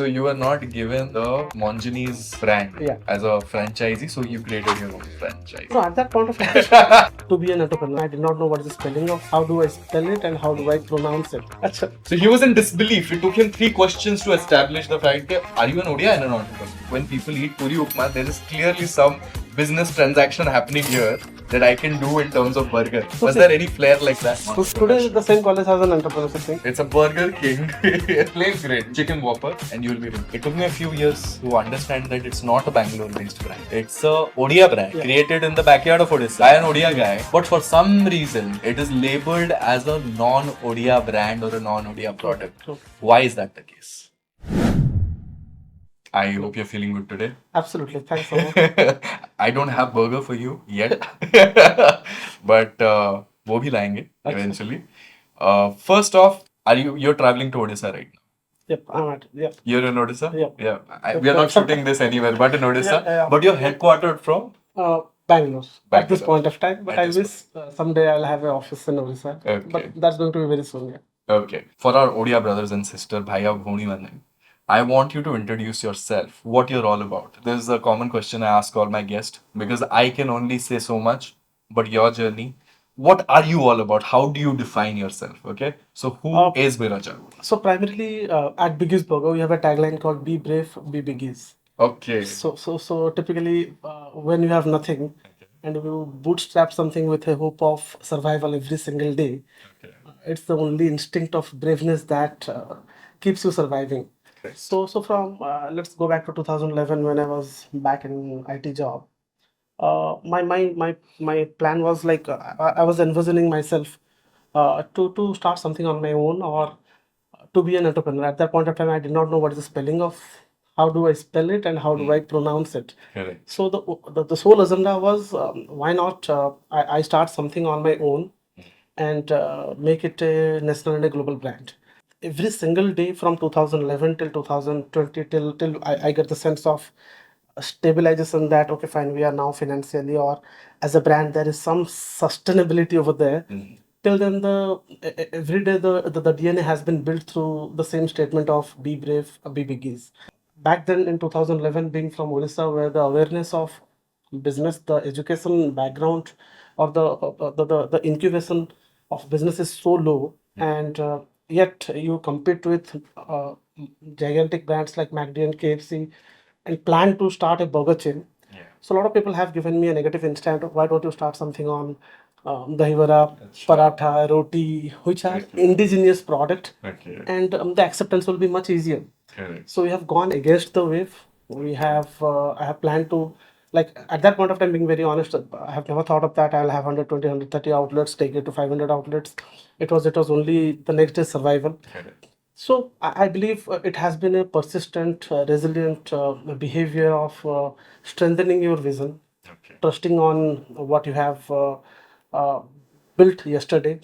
So you were not given the Monjani's brand as a franchisee, so you created your own franchise. No, at that point of time, to be an entrepreneur, I did not know what is the spelling of, how do I spell it and how do I pronounce it. So he was in disbelief. It took him 3 questions to establish the fact that are you an Odia and an entrepreneur? When people eat puri upma, there is clearly some business transaction happening here that I can do in terms of burger. Was there any flair like that? So today, the same college has an entrepreneurship thing. It's a Burger King. Plain great chicken whopper, and you'll be rich. It took me a few years to understand that it's not a Bangalore-based brand. It's a Odia brand created in the backyard of Odisha by an Odia guy. But for some reason, it is labeled as a non-Odia brand or a non-Odia product. Why is that the case? I hope you're feeling good today. Absolutely. Thanks so much. I don't have burger for you yet, but वो भी लाएंगे eventually. First off, you're traveling to Odisha right now? Yep, I'm at. Yep. You're in Odisha? Yep. Yeah. We are not shooting this anywhere but in Odisha. Yeah. But you're headquartered from? Bangalore at this Bangalore. point of time. But At I this wish someday I'll have an office in Odisha. Okay. But that's going to be very soon. Yeah. Okay. For our Odia brothers and sisters, Bhaiya Bhoni Mane, I want you to introduce yourself, what you're all about. This is a common question I ask all my guests because I can only say so much, but your journey, what are you all about? How do you define yourself? Okay. So who is Biraja? So primarily at Biggies Burger, we have a tagline called "Be brave, be biggies." Okay. So typically, when you have nothing and you bootstrap something with a hope of survival every single day, it's the only instinct of braveness that keeps you surviving. So from let's go back to 2011 when I was back in IT job. My plan was like I was envisioning myself to start something on my own or to be an entrepreneur. At that point of time, I did not know what is the spelling of, how do I spell it and how do I pronounce it. Correct. So the sole agenda was why not I start something on my own and make it a national and a global brand. Every single day from 2011 till 2020 till I get the sense of stabilization that okay fine we are now financially or as a brand there is some sustainability over there. Till then every day the DNA has been built through the same statement of be brave, be biggies. Back then in 2011, being from Odisha, where the awareness of business, the education background, or the incubation of business is so low, and yet you compete with gigantic brands like McD and KFC, and plan to start a burger chain. So a lot of people have given me a negative instant of why don't you start something on dahi vada, paratha, roti, which are indigenous product, and the acceptance will be much easier. Correct. So we have gone against the wave. I have planned to, like at that point of time, being very honest, I have never thought of that I'll have 120, 130 outlets, take it to 500 outlets. It was only the next day survival. Correct. So I believe it has been a persistent, resilient behavior of strengthening your vision, trusting on what you have uh, built yesterday,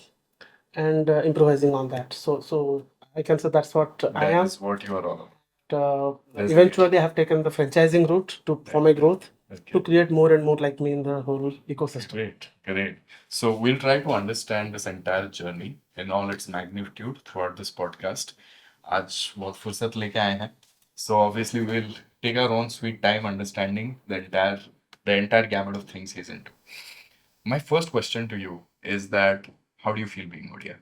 and improvising on that. So I can say that's what I am. That's what you are all about. Eventually, I have taken the franchising route for my growth to create more and more like me in the whole ecosystem. Great. So we'll try to understand this entire journey in all its magnitude throughout this podcast. आज बहुत फुर्सत लेके आए हैं. So obviously we'll take our own sweet time understanding the entire gamut of things he's into. My first question to you is that how do you feel being Odia?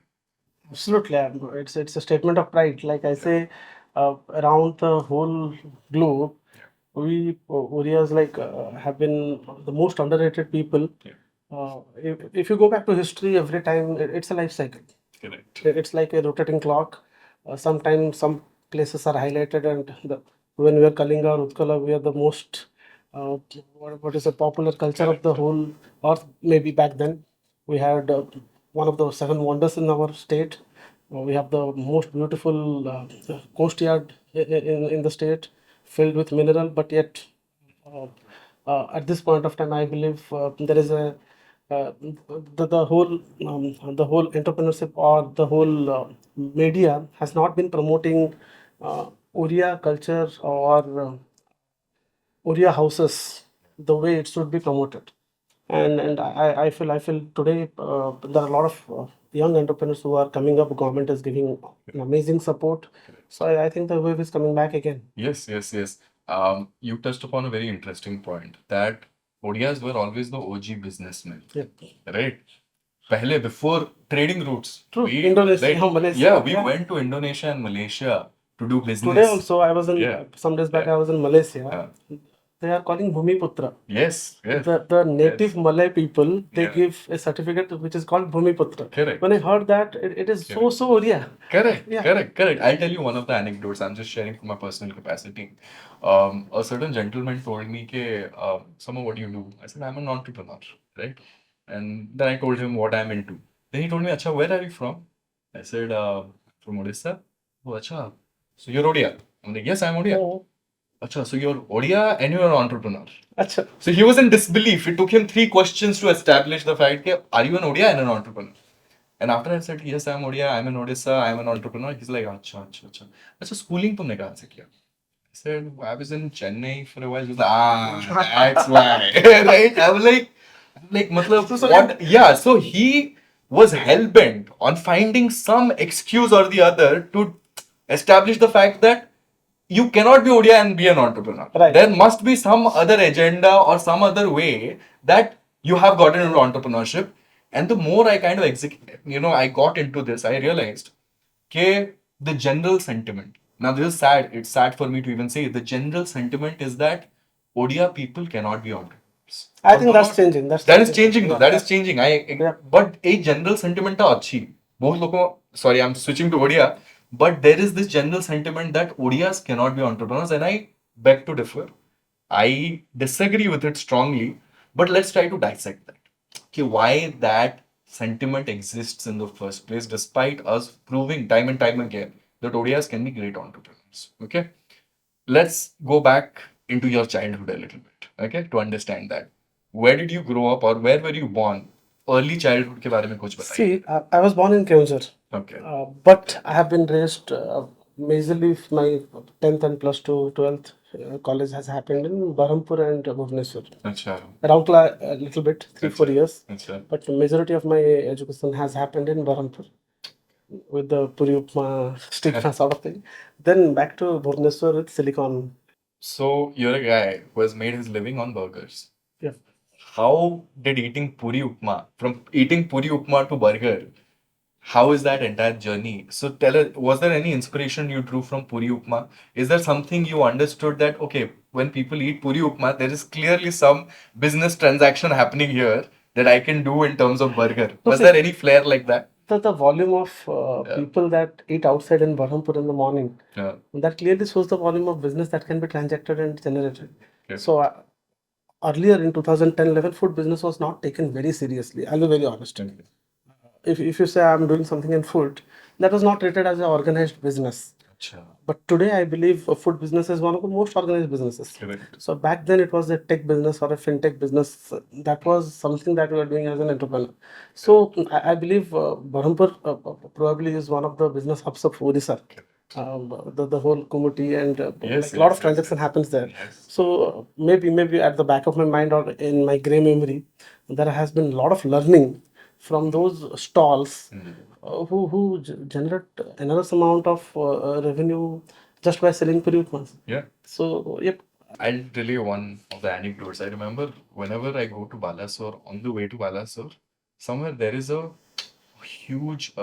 Absolutely, it's a statement of pride. Like I say, around the whole globe, we Orias have been the most underrated people. If you go back to history, every time it's a life cycle. Correct. It's like a rotating clock. Sometimes some places are highlighted, and when we are Kalinga or Utkala, we are the most what is a popular culture of the whole earth. Maybe back then we had one of the seven wonders in our state. We have the most beautiful coast yard in the state, filled with mineral, but yet uh, at this point of time, I believe there is a the whole entrepreneurship or the whole media has not been promoting Oriya culture or Oriya houses the way it should be promoted. And I feel today there are a lot of young entrepreneurs who are coming up. Government is giving an amazing support. So I think the wave is coming back again. Yes, yes, yes. You touched upon a very interesting point that Odias were always the OG businessmen, Yeah. right? Pehle, before trading routes, True. Indonesia, Malaysia. yeah, we went to Indonesia and Malaysia to do business. Today also, I was in Yeah. some days back. Yeah. I was in Malaysia. Yeah. They are calling Bhumiputra. Yes, yes. The native Yes. Malay people, they Yeah. give a certificate which is called Bhumiputra. Correct. When I heard that, it is so Correct. Odia. Correct, Yeah. correct. I'll tell you one of the anecdotes. I'm just sharing from my personal capacity. A certain gentleman told me, Samar, what do you do? I said, I'm an entrepreneur, right? And then I told him what I'm into. Then he told me, Acha, where are you from? I said, from Odisha. Oh, Acha. So you're Odia? I'm like, yes, I'm Odia. Oh. Acha, so you're Odia and you're an entrepreneur. Acha. So he was in disbelief. It took him 3 questions to establish the fact that are you an Odia and an entrepreneur? And after I said, yes, I'm Odia, I'm an Odisha, I'm an entrepreneur, he's like, acha, acha, acha. Acha, schooling तुमने कहाँ से किया? I said, I was in Chennai for a while. He was like, that's why. Right? I'm like, matlab, what? Yeah, so he was hell-bent on finding some excuse or the other to establish the fact that you cannot be Odia and be an entrepreneur. Right. There must be some other agenda or some other way that you have gotten into entrepreneurship. And the more I kind of I got into this, I realized the general sentiment. Now, this is sad. It's sad for me to even say it. The general sentiment is that Odia people cannot be entrepreneurs. I think that's changing. That is changing though. That is changing. But a general sentiment था अच्छी. बहुत लोगों, sorry, I'm switching to Odia. But there is this general sentiment that Odias cannot be entrepreneurs, and I beg to differ. I disagree with it strongly. But let's try to dissect that. Okay, why that sentiment exists in the first place, despite us proving time and time again that Odias can be great entrepreneurs. Okay, let's go back into your childhood a little bit. Okay, to understand that. Where did you grow up, or where were you born? Early childhood के बारे में कुछ बताइए. See, I was born in Keonjhar. Okay. But I have been raised majorly my 10th and plus 2, 12th college has happened in Berhampur and Bhubaneswar. अच्छा. Rautla a little bit, 3-4 years. अच्छा. But the majority of my education has happened in Berhampur with the Puri Upma, stigma sort of thing. Then back to Bhubaneswar with Silicon. So you're a guy who has made his living on burgers. Yeah. How did eating puri upma, from eating puri upma to burger, how is that entire journey? So tell us, was there any inspiration you drew from puri upma? Is there something you understood that, okay, when people eat puri upma, there is clearly some business transaction happening here that I can do in terms of burger? Was there any flair like that? The volume of people that eat outside in Berhampur in the morning, that clearly shows the volume of business that can be transacted and generated. Okay. So earlier in 2010-11, food business was not taken very seriously. I'll be very honest. If you say I'm doing something in food, that was not treated as an organized business. But today I believe food business is one of the most organized businesses. Correct. So back then it was a tech business or a fintech business. That was something that we were doing as an entrepreneur. So I believe Berhampur probably is one of the business hubs of Odisha. The whole Kumuti and a lot of transaction happens there. Yes. So maybe at the back of my mind or in my grey memory, there has been a lot of learning from those stalls who generate enormous amount of revenue just by selling puri upmas. Yeah. So yep. I'll tell you one of the anecdotes. I remember whenever I go to Balasore, on the way to Balasore, somewhere there is a huge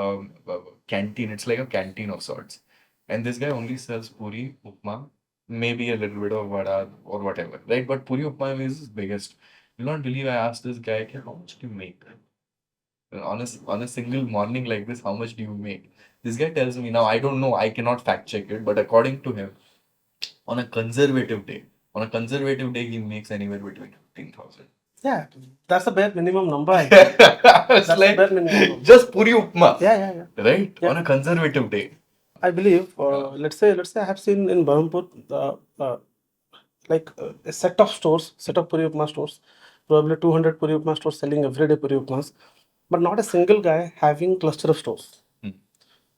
canteen. It's like a canteen of sorts. And this guy only sells puri, upma, maybe a little bit of vada or whatever, right? But puri upma is his biggest. You'll not believe I asked this guy, how much do you make? On a single morning like this, how much do you make? This guy tells me, now I don't know, I cannot fact check it, but according to him, on a conservative day, he makes anywhere between 15,000. Yeah, that's the bare minimum number. I think. It's That's like the bare minimum. just puri upma, Yeah. right? Yeah. On a conservative day. I believe, let's say I have seen in Berhampur a set of stores, set of puri upma stores, probably 200 puri upma stores selling everyday puri upmas, but not a single guy having cluster of stores.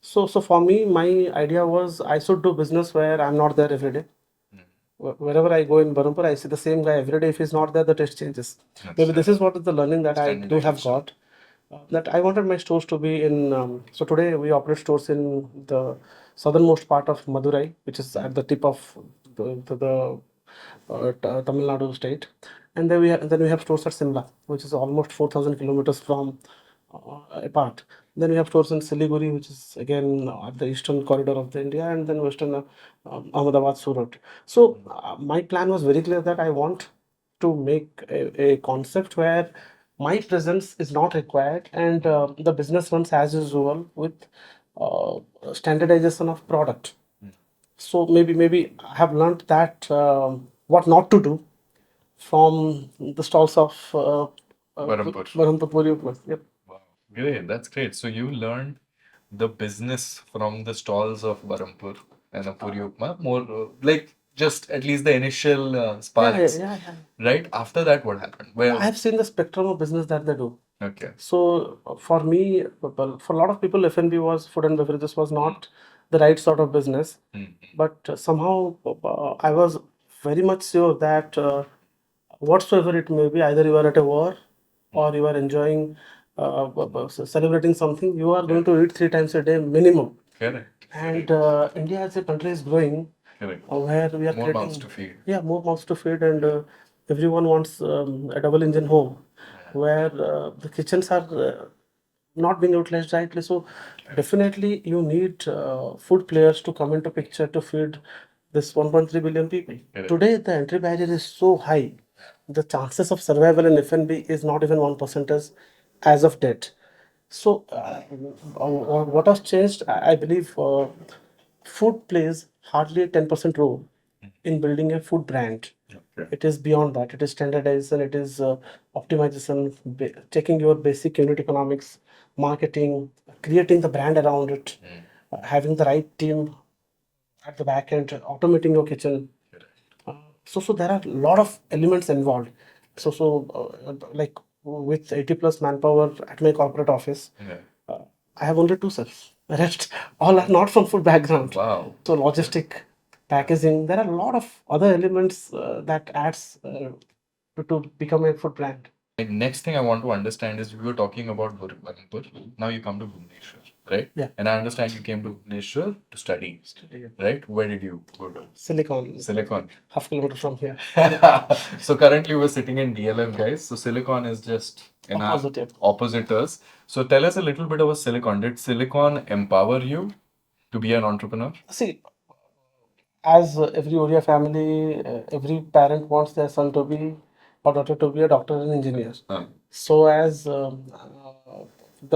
So for me, my idea was I should do business where I'm not there every day. wherever I go in Barampur, I see the same guy every day. If he's not there, the taste changes. Maybe this is what is the learning that I do have got. That I wanted my stores to be in. So today we operate stores in the southernmost part of Madurai, which is at the tip of the Tamil Nadu state, and then we have stores at Simla, which is almost 4,000 kilometers from apart. Then we have stores in Siliguri, which is again at the eastern corridor of the India, and then western Ahmedabad, Surat. So my plan was very clear that I want to make a concept where my presence is not required and the business runs as usual with uh, standardization of product. So maybe I have learned that what not to do from the stalls of Barampur. Barampur Puri Upma. Yep. Wow. Great, that's great. So you learned the business from the stalls of Barampur and a Puri Upma, more like just at least the initial sparks, right? After that, what happened? Well, I have seen the spectrum of business that they do. okay. So for me, well, for a lot of people, F&B was food and beverages was not the right sort of business. But somehow I was very much sure that whatsoever it may be, either you are at a war or you are enjoying celebrating something, you are going to eat 3 times a day minimum. Correct. And India as a country is growing, Correct. where we are More mouths creating to feed. more mouths to feed, and everyone wants a double engine home where the kitchens are not being utilized rightly. So definitely you need food players to come into picture to feed this 1.3 billion people. Correct. Today the entry barrier is so high. The chances of survival in F&B is not even 1% as of date. So what has changed? I believe food plays hardly a 10% role in building a food brand. Okay. It is beyond that. It is standardization, it is optimization, checking your basic unit economics, marketing, creating the brand around it, having the right team at the back end, automating your kitchen. So there are a lot of elements involved. Like with 80 plus manpower at my corporate office, I have only two sets. The rest all are not from food background. Wow. So logistic, packaging, there are a lot of other elements that adds to become a food brand. The next thing I want to understand is we were talking about Barampur. Now you come to Bhubaneswar, right? Yeah. And I understand you came to Bhubaneswar to study, right? Where did you go to? Silicon. Silicon. Half kilometer from here. So currently we're sitting in DLF, guys. So Silicon is just in Opposite, yeah. oppositors. So tell us a little bit about Silicon. Did Silicon empower you to be an entrepreneur? See, as every Odia family, every parent wants their son to be or daughter to be a doctor and engineer. So as the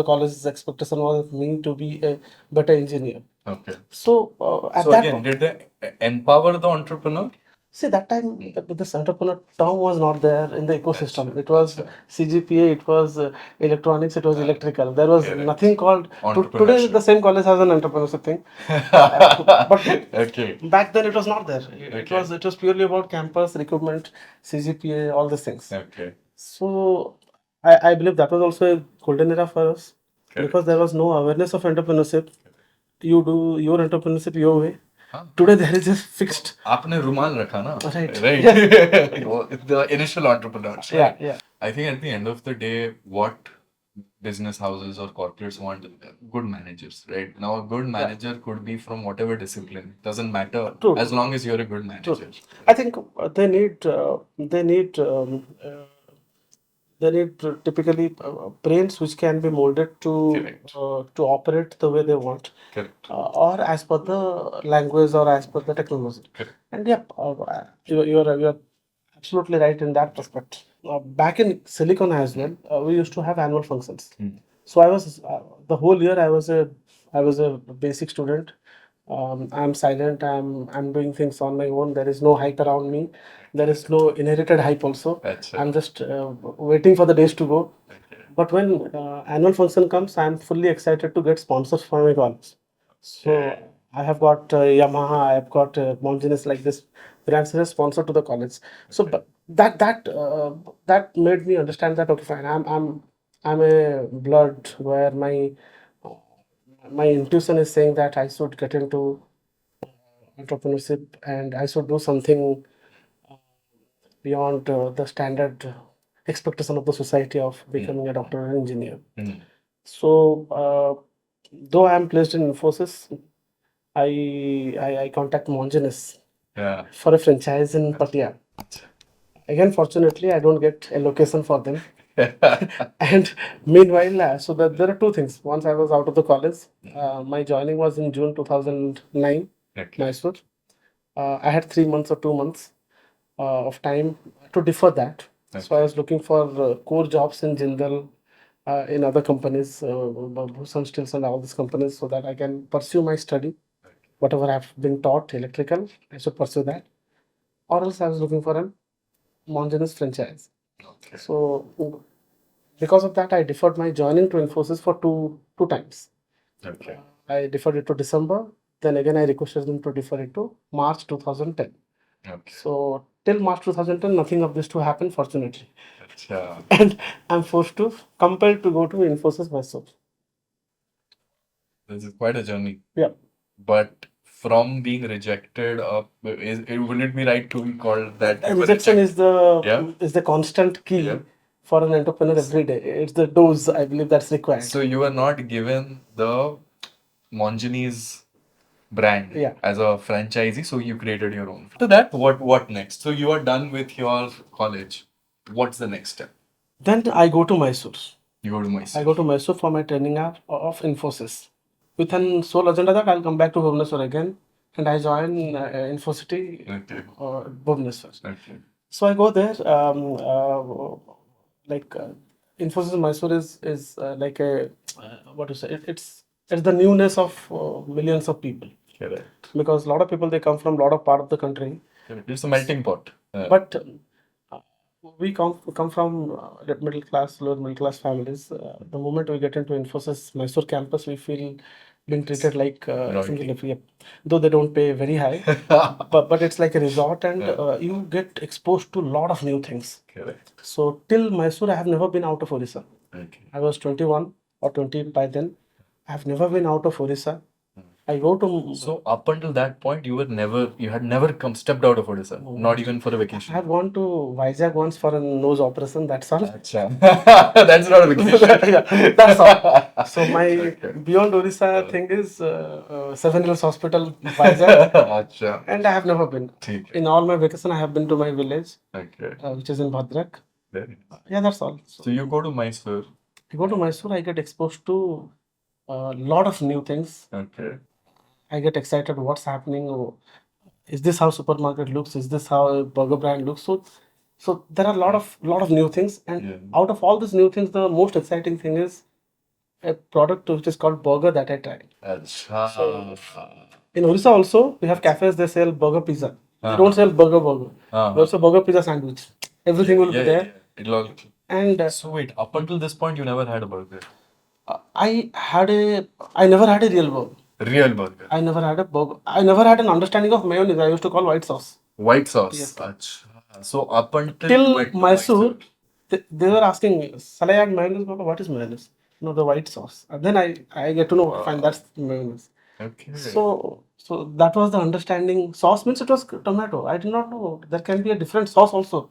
college's expectation was me to be a better engineer. Okay. So at So that again, did they empower the entrepreneur? See, that time this entrepreneur term was not there in the ecosystem. It was CGPA, it was electronics, it was electrical. There was nothing called. Today, the same college has an entrepreneurship thing, but Okay. back then it was not there. It was purely about campus recruitment, CGPA, all these things. Okay. So I believe that was also a golden era for us because there was no awareness of entrepreneurship. You do your entrepreneurship your way. Today there is just fixed. आपने रुमाल रखा ना? Right. Right. The initial entrepreneurs. Right? Yeah. I think at the end of the day, what business houses or corporates want good managers, right? Now, a good manager could be from whatever discipline. Doesn't matter. True. As long as you're a good manager. True. I think they need typically brains which can be molded to operate the way they want. Correct. Or as per the language or as per the technology. Correct. And yeah, you're absolutely right in that perspective. Back in Silicon as well, we used to have annual functions. So I was the whole year I was a basic student. I'm silent. I'm doing things on my own. There is no hype around me. There is no inherited hype also. I'm just waiting for the days to go. But when annual function comes, I'm fully excited to get sponsors from my college. So I have got Yamaha, I have got Mongenes like this brands as a sponsor to the college. So but that made me understand that okay, fine, I'm a blood where my intuition is saying that I should get into entrepreneurship and I should do something beyond the standard expectation of the society of becoming a doctor or an engineer. So, though I am placed in Infosys, I contact Mongenis for a franchise in Patia. Again, fortunately, I don't get a location for them. And meanwhile, so that there are two things. Once I was out of the college, my joining was in June 2009, Mysore. I had 3 months or 2 months of time to defer that. So I was looking for core jobs in Jindal, in other companies, Bhushan Steels and all these companies, so that I can pursue my study. Whatever I've been taught, electrical, I should pursue that. Or else I was looking for a Mongenis franchise. So because of that, I deferred my joining to Infosys for two times. I deferred it to December. Then again, I requested them to defer it to March 2010. So till March 2010, nothing of this to happen, fortunately. And I'm forced to, compelled to go to Infosys myself. This is quite a journey. Yeah. But from being rejected, would it be right to call that? Rejection is the constant key for an entrepreneur every day. It's the dose, I believe, that's required. So you are not given the Mongenis brand as a franchisee, so you created your own. After that, what next? So you are done with your college. What's the next step? Then I go to Mysore. You go to Mysore. I go to Mysore for my training of Infosys, with an sole agenda that I'll come back to Bhubaneswar again, and I join Infocity Bhubaneswar. So I go there. Infosys Mysore is like a what to say? It's the newness of millions of people. Correct. Because a lot of people, they come from a lot of part of the country. It's a melting pot. But we come from middle class, lower middle class families. The moment we get into Infosys Mysore campus, we feel being treated like something. Though they don't pay very high, but it's like a resort, and you get exposed to a lot of new things. Correct. So till Mysore, I have never been out of Odisha. I was 21 or 20 by then. I have never been out of Odisha. I go to. So up until that point, you had never stepped out of Odisha, not even for a vacation. I have gone to Vizag once for a nose operation. That's all. That's not a vacation. That's all. So my beyond Odisha thing is 7 Hills Hospital, Vizag. And I have never been. In all my vacation, I have been to my village, which is in Bhadrak. Yeah, that's all. So you go to Mysore. I go to Mysore. I get exposed to a lot of new things. I get excited. What's happening? Is this how supermarket looks? Is this how a burger brand looks? So there are a lot of new things, and out of all these new things, the most exciting thing is a product which is called burger that I tried. So in Odisha also, we have cafes. They sell burger pizza. They don't sell burger. They also burger pizza sandwich. Everything will be there. And so wait, up until this point, you never had a burger. I never had a real burger. Real burger. I never had a burger. I never had an understanding of mayonnaise. I used to call white sauce. White sauce. Yes. Achha. So up until Mysore, they were asking me, "Shall I add mayonnaise? Baba? What is mayonnaise?" No, the white sauce. And then I get to know, fine, that's mayonnaise. Okay. So that was the understanding. Sauce means it was tomato. I did not know there can be a different sauce also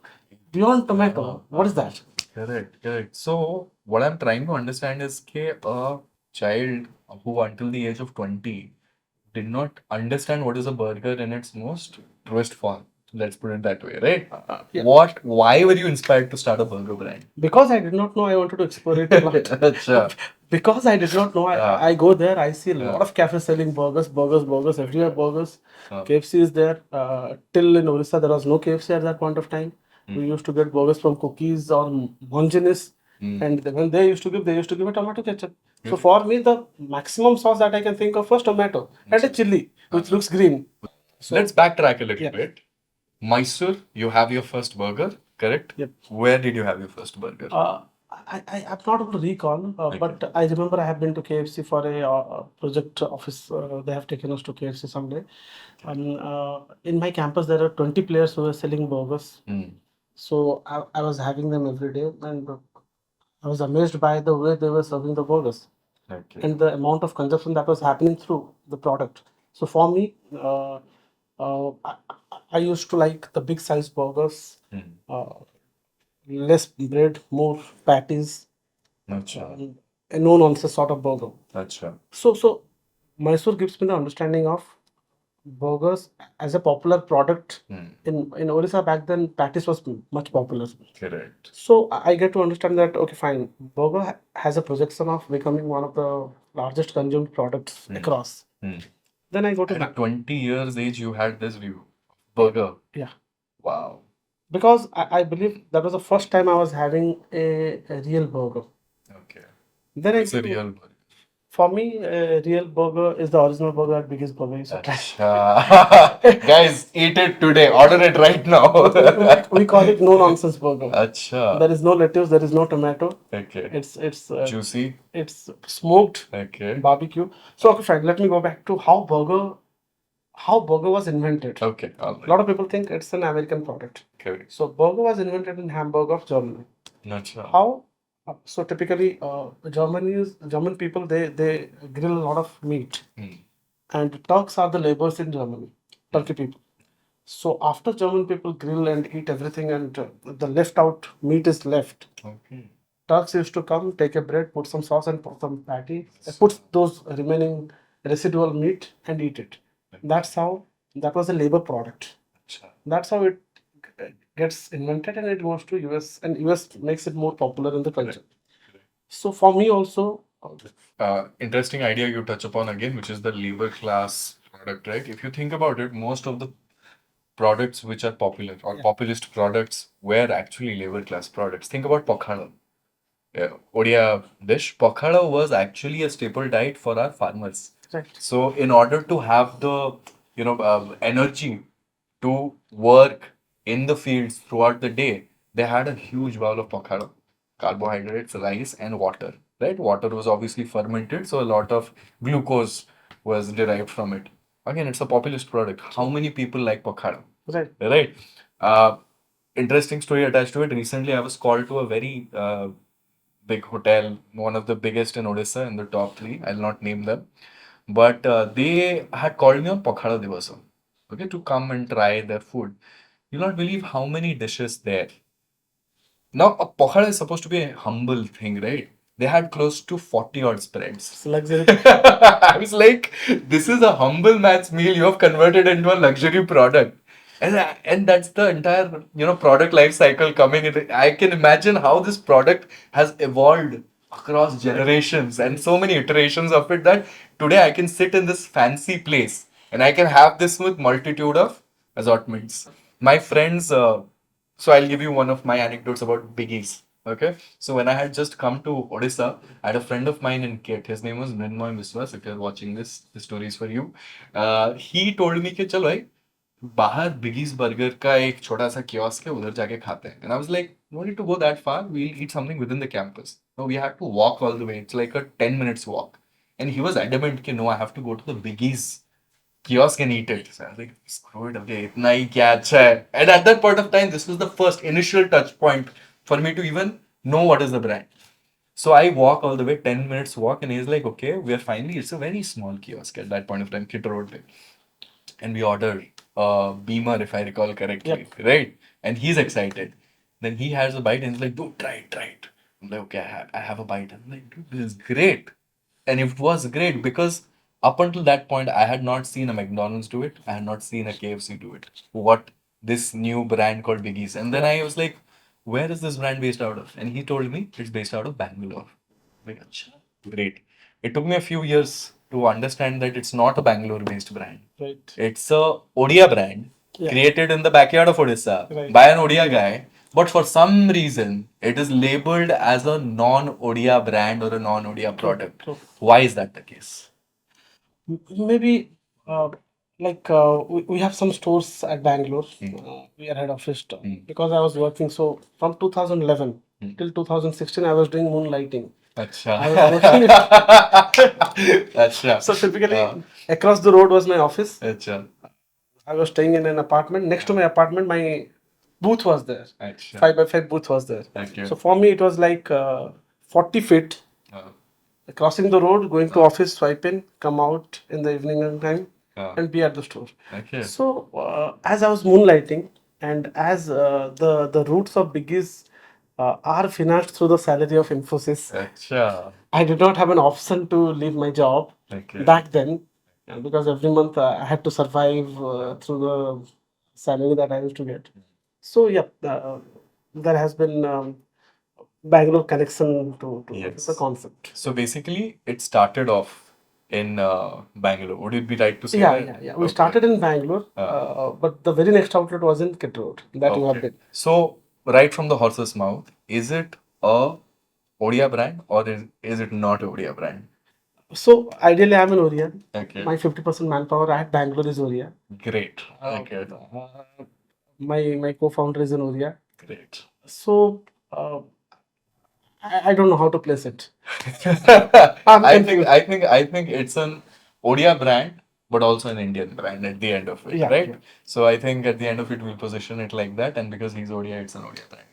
beyond tomato. What is that? Correct. So what I'm trying to understand is a child who until the age of 20 did not understand what is a burger in its most truest form. Let's put it that way, right? Why were you inspired to start a burger brand? Because I did not know I wanted to explore it a lot. Because I did not know, I go there, I see a lot of cafes selling burgers, everywhere burgers. KFC is there. Till in Odisha, there was no KFC at that point of time. We used to get burgers from Cookies or Mongenis. And when they used to give a tomato ketchup. So for me, the maximum sauce that I can think of was tomato and a chili, which looks green. So let's backtrack a little bit. Mysore, you have your first burger, correct? Yep. Where did you have your first burger? I'm not able to recall, but I remember I have been to KFC for a project office. They have taken us to KFC someday. In my campus, there are 20 players who are selling burgers. So I was having them every day, and I was amazed by the way they were serving the burgers and the amount of consumption that was happening through the product. So for me, I used to like the big size burgers uh, less bread, more patties, Acha. a no nonsense sort of burger. Acha. So Mysore gives me the understanding of burgers as a popular product. In Odisha back then, patties was much popular. Correct. So I get to understand that okay, fine, burger has a projection of becoming one of the largest consumed products across. Then I go to At 20 years age, you had this view. Burger. yeah, Wow. because I believe that was the first time I was having a real burger. Okay. Then I It's a go to, real burger. for me, a real burger is the original burger at Biggies Burger. You should try. Acha. Guys, eat it today. Order it right now. We call it no nonsense burger. Acha. There is no lettuce, there is no tomato. Okay. It's Juicy. it's smoked Okay. barbecue. So okay, fine. Let me go back to how burger was invented. Okay. All A right. lot of people think it's an American product. Correct. So burger was invented in Hamburg of Germany. Acha. How? So typically, German people they grill a lot of meat, and Turks are the laborers in Germany, Turkey people. So after German people grill and eat everything, and the left out meat is left, Okay. Turks used to come, take a bread, put some sauce and put some patty, put those remaining residual meat and eat it. That's how that was a labor product. Acha. That's how it gets invented and it goes to US, and US makes it more popular in the culture. So for me also, Interesting idea you touch upon again, which is the labor class product, right? If you think about it, most of the products which are popular or populist products were actually labor class products. Think about Pokhara. Odia dish. Pokhara was actually a staple diet for our farmers. right. So, in order to have the energy to work in the fields throughout the day, they had a huge bowl of pokhara, carbohydrates, rice, and water. Right? Water was obviously fermented, so a lot of glucose was derived from it. Again, it's a populist product. How many people like pokhara? Right. Right? Uh, Interesting story attached to it. Recently, I was called to a very big hotel, one of the biggest in Odisha, in the top three. I'll not name them, but they had called me on Pokhara Divasa, okay, to come and try their food. You'll not believe how many dishes there. Now, a pokhara is supposed to be a humble thing, right? They had close to 40 odd spreads. It's luxury. I was like, this is a humble man's meal. You have converted into a luxury product. And that's the entire product life cycle coming in. I can imagine how this product has evolved across generations and so many iterations of it that today I can sit in this fancy place and I can have this with multitude of assortments. My friends, so I'll give you one of my anecdotes about Biggies. Okay. So when I had just come to Odisha, I had a friend of mine in Kit. His name was Mrinmoy Viswas. If you're watching this, the story is for you. He told me कि चल भाई बाहर बिगीज burger का एक छोटा सा kiosk है उधर जाके खाते हैं. And I was like, no need to go that far. We'll eat something within the campus. No, we had to walk all the way. It's like a 10 minutes walk. And he was adamant कि no, I have to go to the Biggies kiosk and eat it. So I was like, screw it, okay, itna hi kya acha hai. And at that point of time, this was the first initial touch point for me to even know what is the brand. So I walk all the way, 10 minutes walk, and he's like, okay, we are finally, it's a very small kiosk at that point of time, Kit Road. And we ordered Beamer, if I recall correctly, right? And he's excited. Then he has a bite and he's like, dude, try it, try it. I'm like, okay, I have a bite. I'm like, dude, this is great. And it was great because up until that point, I had not seen a McDonald's do it. I had not seen a KFC do it. What this new brand called Biggies. And then I was like, where is this brand based out of? And he told me it's based out of Bangalore. I'm like, "Acha, great. It took me a few years to understand that it's not a Bangalore based brand. Right. It's a Odia brand created in the backyard of Odisha by an Odia guy. But for some reason, it is labeled as a non-Odia brand or a non-Odia product. True. Why is that the case? Maybe we have some stores at Bangalore. We are head office because I was working. So from 2011 till 2016, I was doing moonlighting. Acha. I was working. Acha. So typically, across the road was my office. Acha. I was staying in an apartment. Next to my apartment, my booth was there. Acha. 5x5 booth was there. Okay. So for me, it was like 40 feet. Crossing the road, going to office, swipe in, come out in the evening time, and be at the store. Okay. So as I was moonlighting, and as the roots of Biggies are financed through the salary of Infosys, Acha. I did not have an option to leave my job Okay. back then, because every month I had to survive through the salary that I used to get. So yeah, there has been Bangalore connection to the Yes. concept. So basically, it started off in Bangalore. Would it be right to say Yeah, that? yeah, yeah. We Okay. started in Bangalore, but the very next outlet was in Crore that you have Okay. been. So, right from the horse's mouth, is it a Odia brand or is it not a Odia brand? So ideally, I'm an Orian. Okay. My 50% manpower at Bangalore is Odia. Great. Okay. My co-founder is an Odia. Great. So uh, I don't know how to place it. I think confused. I think it's an Odia brand, but also an Indian brand at the end of it, Yeah, right? yeah. So I think at the end of it, we'll position it like that, and because he's Odia, it's an Odia brand.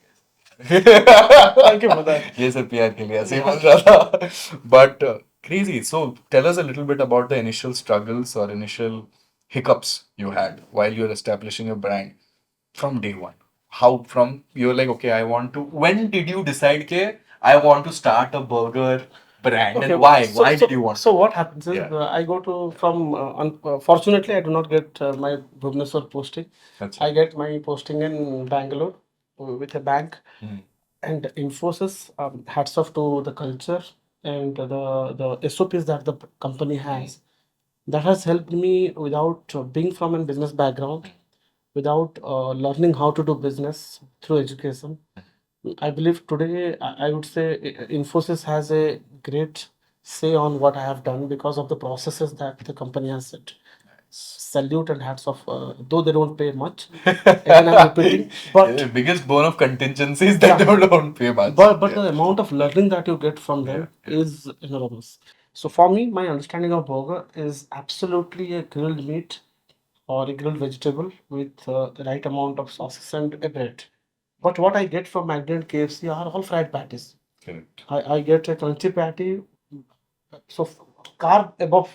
Thank you for that. ये सब प्यार के लिए ऐसे ही बोल रहा था but crazy. So tell us a little bit about the initial struggles or initial hiccups you had while you're establishing a brand from day one. How from you're like, okay, I want to. When did you decide ke I want to start a burger brand, Okay, and why? so Why so did you want so to? what happens is, Yeah. I go to from fortunately I do not get my Bhubaneswar posting. That's I it. get my posting in Bangalore with a bank. And Infosys, hats off to the culture and the SOPs that the company has. That has helped me without being from a business background, without learning how to do business through education. I believe today, I would say Infosys has a great say on what I have done because of the processes that the company has set. Salute and hats off, though they don't pay much. Again, I'm repeating, but The biggest bone of contingency is that yeah, they don't pay much. but Yeah. the amount of learning that you get from them Yeah. is enormous. So for me, my understanding of burger is absolutely a grilled meat or a grilled vegetable with the right amount of sauces and a bread. But what I get from McDonald's, KFC are all fried patties. Correct. I get a crunchy patty, so carb above,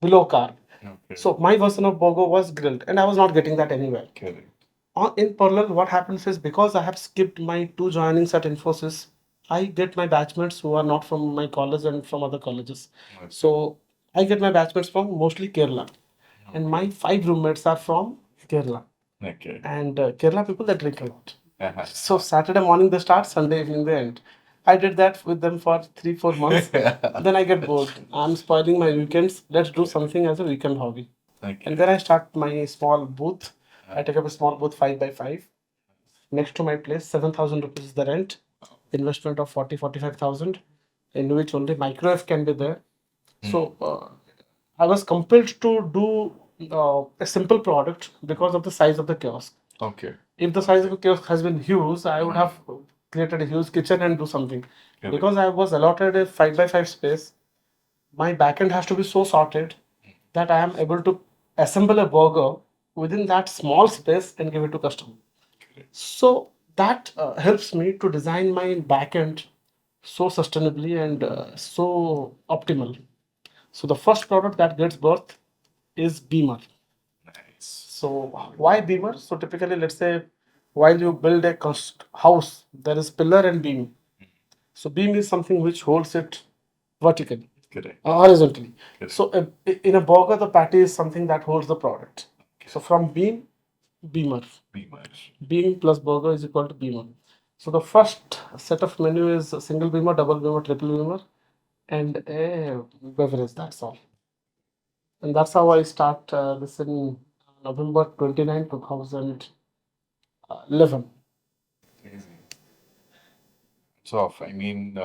below carb. Okay. So my version of burger was grilled, and I was not getting that anywhere. Correct. In parallel, what happens is because I have skipped my two joinings at Infosys, I get my batchmates who are not from my college and from other colleges. Okay. So I get my batchmates from mostly Kerala, and my five roommates are from Kerala. Okay. And Kerala people, they drink a lot. Uh-huh. So Saturday morning they start, Sunday evening they end. I did that with them for 3-4 months. Then I get bored. I'm spoiling my weekends. Let's do something as a weekend hobby. Okay. And then I start my small booth. I take up a small booth 5 by 5 next to my place. 7,000 rupees is the rent. Investment of 45,000, in which only microwave can be there. So I was compelled to do a simple product because of the size of the kiosk. Okay. If the size of the kiosk has been huge, I would have created a huge kitchen and do something. Correct. Because I was allotted a 5 by 5 space, my backend has to be so sorted that I am able to assemble a burger within that small space and give it to customer. So that helps me to design my backend so sustainably and so optimal. So the first product that gets birth is Beamer. Nice. So why Beamer? So typically, let's say while you build a house, there is pillar and beam. So beam is something which holds it vertically, Correct. horizontally. Correct. So in a burger, the patty is something that holds the product. So from beam, Beamer. Beamer. Beam plus burger is equal to Beamer. So the first set of menu is a single beamer, double beamer, triple beamer, and a beverage. That's all. And that's how I start this in November 29, 2011. Crazy. So, I mean,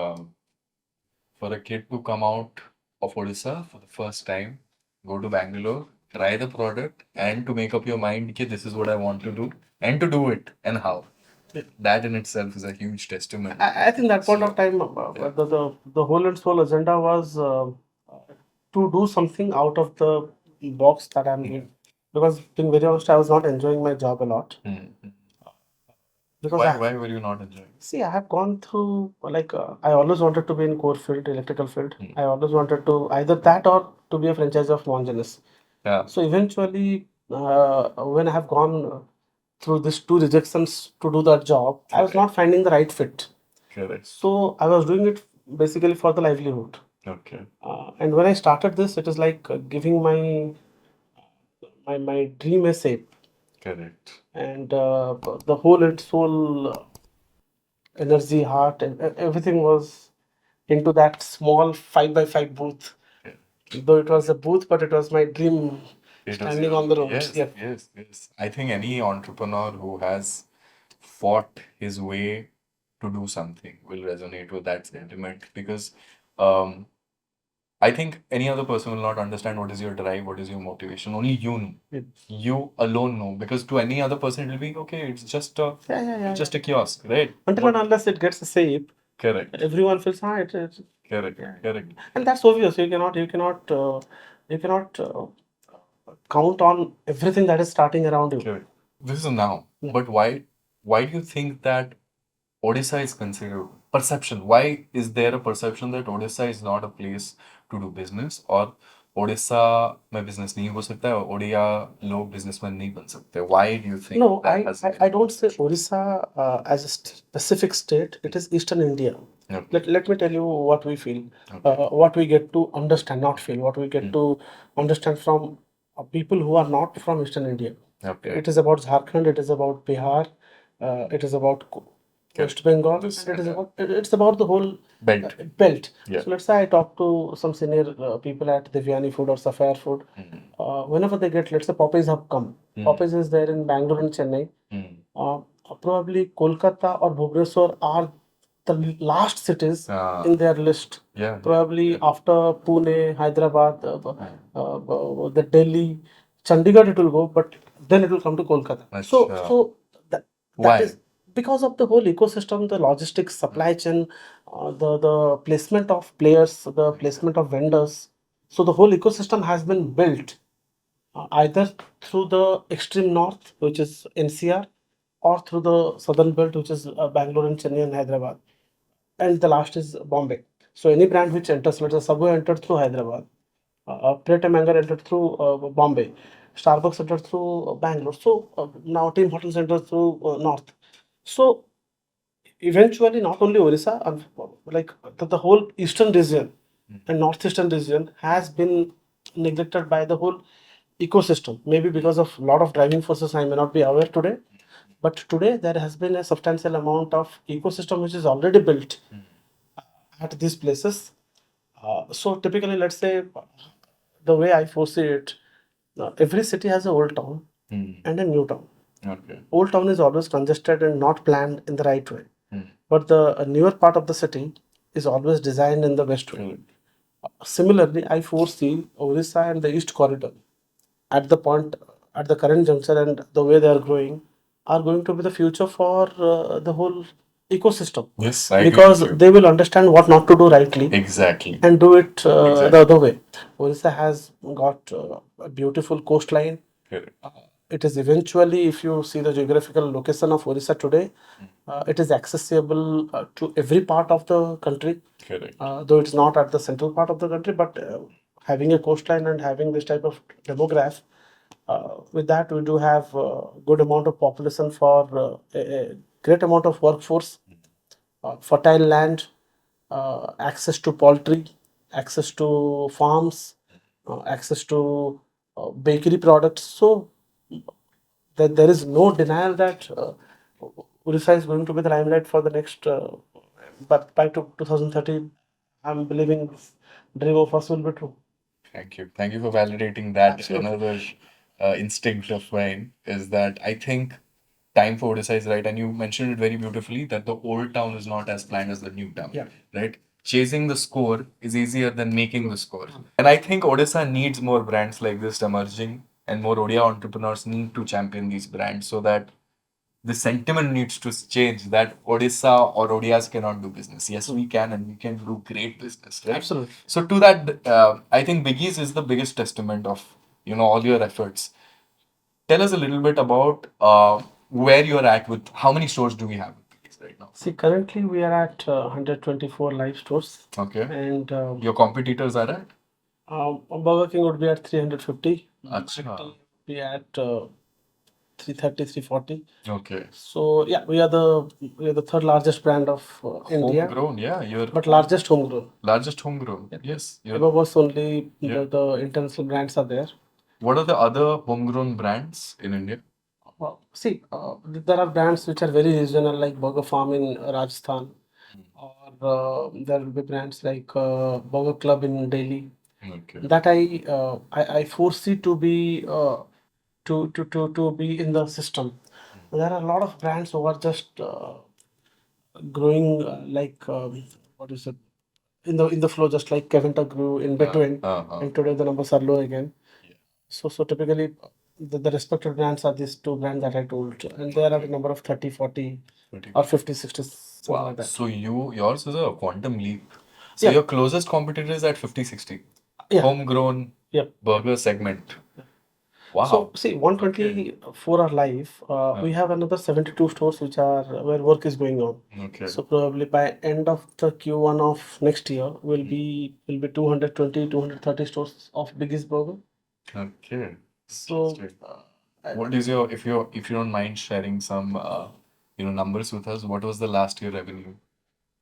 for a kid to come out of Odisha for the first time, go to Bangalore, try the product, and to make up your mind, okay, this is what I want to do, and to do it, and how. That in itself is a huge testimony. I think that point of time, Yeah. the whole and sole agenda was to do something out of the box that I'm doing. Because being very honest, I was not enjoying my job a lot. Because Why were you not enjoying? see, I have gone through like I always wanted to be in core field, electrical field. I always wanted to either that or to be a franchise of Mongenes. Yeah. So eventually, when I have gone through these two rejections to do that job, I was not finding the right fit. Correct. So I was doing it basically for the livelihood. Okay. And when I started this, it is like giving my dream a shape, Correct. and the whole and soul, energy, heart, and everything was into that small 5 by 5 booth. Yeah. Though it was a booth, but it was my dream It was standing your, on the road. yes, Yeah. yes. I think any entrepreneur who has fought his way to do something will resonate with that sentiment because um, I think any other person will not understand what is your drive, what is your motivation. Only you know. Yes. You alone know. Because to any other person, it will be okay. It's just a Yeah. just a kiosk, right? Until and unless it gets a shape, Correct. everyone feels, it's Correct. yeah. Correct. And that's obvious. You cannot count on everything that is starting around you. Correct. This is now. Yeah. But why do you think that Odisha is considered perception? Why is there a perception that Odisha is not a place to do business or Odisha में business नहीं हो सकता है और ओडिया लोग businessman नहीं बन सकते? Why do you think No, that has been? I don't say Odisha as a specific state. It is Eastern India. Okay. Let me tell you what we feel, Okay. what we get to understand, not feel, what we get to understand from people who are not from Eastern India. Okay. It is about Jharkhand, it is about Bihar, it is about West Bengal, This- and it's about the whole Belt. belt. Yeah. So let's say I talk to some senior people at Devyani Food or Sapphire Food. Whenever they get, let's say Popeyes have come. Popeyes is there in Bangalore and Chennai. Probably Kolkata or Bhubaneswar are the last cities in their list. Yeah. Probably after Pune, Hyderabad, the Delhi, Chandigarh it will go, but then it will come to Kolkata. Achha. So that Why? is because of the whole ecosystem, the logistics, supply chain, the placement of players, the placement of vendors. So the whole ecosystem has been built either through the extreme north, which is NCR, or through the southern belt, which is Bangalore and Chennai and Hyderabad, and the last is Bombay. So any brand which enters, let's say Subway entered through Hyderabad, Plate and Mango entered through Bombay, Starbucks entered through Bangalore. So now Team Hotels entered through North. So eventually, not only Orissa, like the whole eastern region and northeastern region has been neglected by the whole ecosystem. Maybe because of a lot of driving forces, I may not be aware today. But today there has been a substantial amount of ecosystem which is already built at these places. So typically, let's say the way I foresee it, every city has a old town and a new town. Okay. Old town is always congested and not planned in the right way. But the newer part of the city is always designed in the best way. Similarly, I foresee Orissa and the East Corridor at the point, at the current juncture and the way they are growing, are going to be the future for the whole ecosystem. Yes, I agree Because with you. they will understand what not to do rightly Exactly. and do it Exactly. the other way. Orissa has got a beautiful coastline. Correct. It is eventually, if you see the geographical location of Orissa today, it is accessible to every part of the country. Correct. Though it's not at the central part of the country, but having a coastline and having this type of demograph, with that we do have good amount of population for a great amount of workforce, fertile land, access to poultry, access to farms, access to bakery products. So that there is no denial that Odisha is going to be the limelight for the next, but by 2030, I'm believing this dream of us will be true. Thank you. Thank you for validating that. Absolutely. Another instinct of mine is that I think time for Odisha is right. And you mentioned it very beautifully that the old town is not as planned as the new town. Yeah. Right? Chasing the score is easier than making the score. And I think Odisha needs more brands like this emerging, and more Odia entrepreneurs need to champion these brands so that the sentiment needs to change that Odisha or Odias cannot do business. Yes, we can, and we can do great business, right? Absolutely. So to that, I think Biggies is the biggest testament of all your efforts. Tell us a little bit about where you're at with how many stores do we have with Biggies right now? See, currently we are at 124 live stores, Okay. and Your competitors are at? Burger King would be at 350. Achha. Be at 330, 340. Okay. So yeah, we are the third largest brand of India, Homegrown, yeah. You're but largest homegrown. largest homegrown. Yeah. Yes. You're, Above us only Yeah. the international brands are there. what are the other homegrown brands in India? See, there are brands which are very regional, like Burger Farm in Rajasthan, or there will be brands like Burger Club in Delhi. Okay. That I foresee to be to be in the system. There are a lot of brands who are just growing like what is it in the flow, just like Kevin grew in between, and today the numbers are low again. So typically, the respected brands are these two brands that I told, and there are a number of 30, 40, 30. or 50, 60, something Wow. like that. So yours is a quantum leap. So Yeah. your closest competitor is at 50, 60. Yeah. Homegrown Yep. burger segment. Wow. So see, 124 are live. We have another 72 stores which are where work is going on. Okay. So probably by end of the Q1 of next year will be 220, 230 stores of Biggies Burger. Okay. So Interesting. What is your, if you don't mind sharing some numbers with us, what was the last year revenue?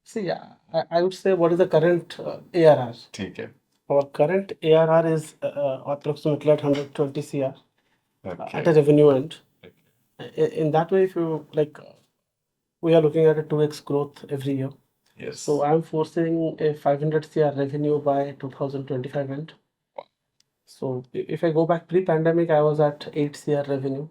see, I would say what is the current ARR? ठीक है. Our current ARR is approximately at 120 CR Okay. at a revenue end. Okay. In that way, if you like, we are looking at a 2x growth every year. Yes. So I'm foreseeing a 500 CR revenue by 2025 end. So if I go back pre-pandemic, I was at 8 CR revenue.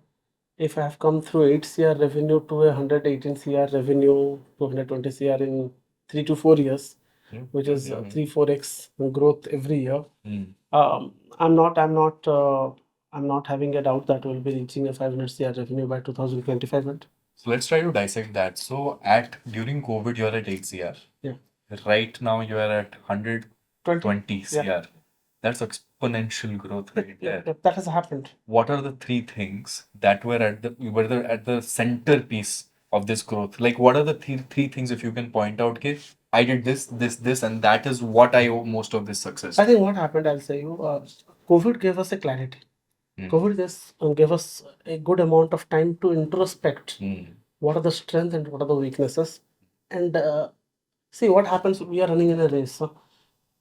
If I have come through 8 CR revenue to a 118 CR revenue to 120 CR in 3 to 4 years, Yeah, which yeah, is yeah, yeah. 3-4x growth every year. Mm. I'm not having a doubt that we'll be reaching a 500 CR revenue by 2025 end. So let's try to dissect that. So during COVID, you're at 8 CR. Yeah. Right now, you are at 120 CR. Yeah. That's exponential growth right Yeah, there. that has happened. What are the three things that were at the centerpiece of this growth? Like, what are the three things, if you can point out, okay, I did this, and that is what I owe most of this success. I think what happened, I'll say you, COVID gave us a clarity. COVID gave us a good amount of time to introspect what are the strengths and what are the weaknesses. And see what happens, we are running in a race.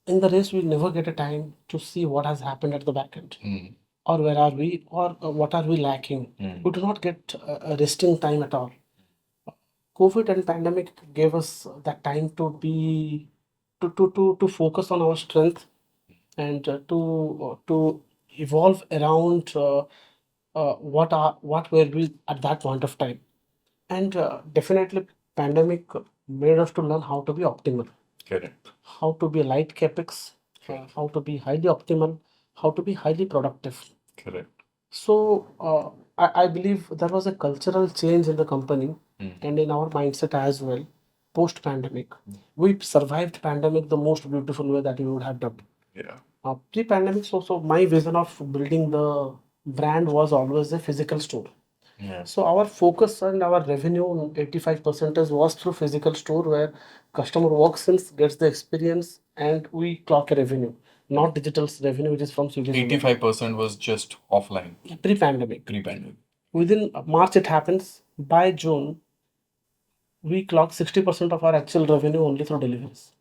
In the race, we never get a time to see what has happened at the back end. Or where are we, or what are we lacking. We do not get a resting time at all. COVID and pandemic gave us that time to be to focus on our strength and to evolve around what were we at that point of time. And definitely pandemic made us to learn how to be optimal. Correct. How to be light capex, how to be highly optimal, how to be highly productive. Correct. So I believe there was a cultural change in the company and in our mindset as well. Post pandemic, we survived pandemic the most beautiful way that we would have done. Yeah. Pre-pandemic, so my vision of building the brand was always a physical store. Yeah. So our focus and our revenue, 85% was through physical store where customer walks in, gets the experience, and we clock a revenue, not digital revenue, which is from Swiggy. 85% was just offline. Pre-pandemic. Pre-pandemic. Within March it happens. By June, we clocked 60% of our actual revenue only through deliveries.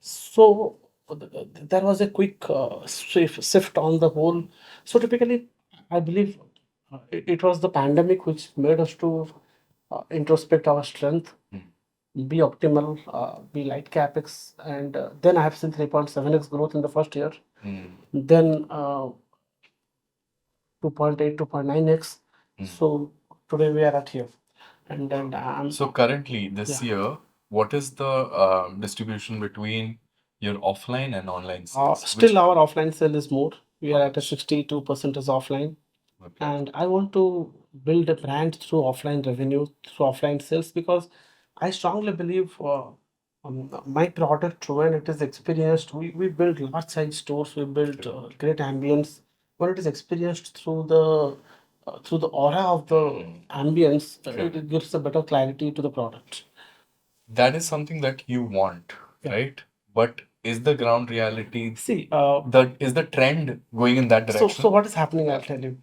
So there was a quick shift on the whole. So typically, I believe it was the pandemic which made us to introspect our strength, be optimal, be light capex, and then I have seen 3.7x growth in the first year. Then 2.8, 2.9x. So today we are at here. And then So currently this year, what is the distribution between your offline and online sales? still our offline sale is more. We are at a 62% is offline. Okay. And I want to build a brand through offline revenue, through offline sales, because I strongly believe my product, when it is experienced, we build large size stores, we build great ambience. When it is experienced through the aura of the ambience, it gives a better clarity to the product. That is something that you want, right? But is the ground reality, See, is the trend going in that direction? so what is happening, I'll tell you.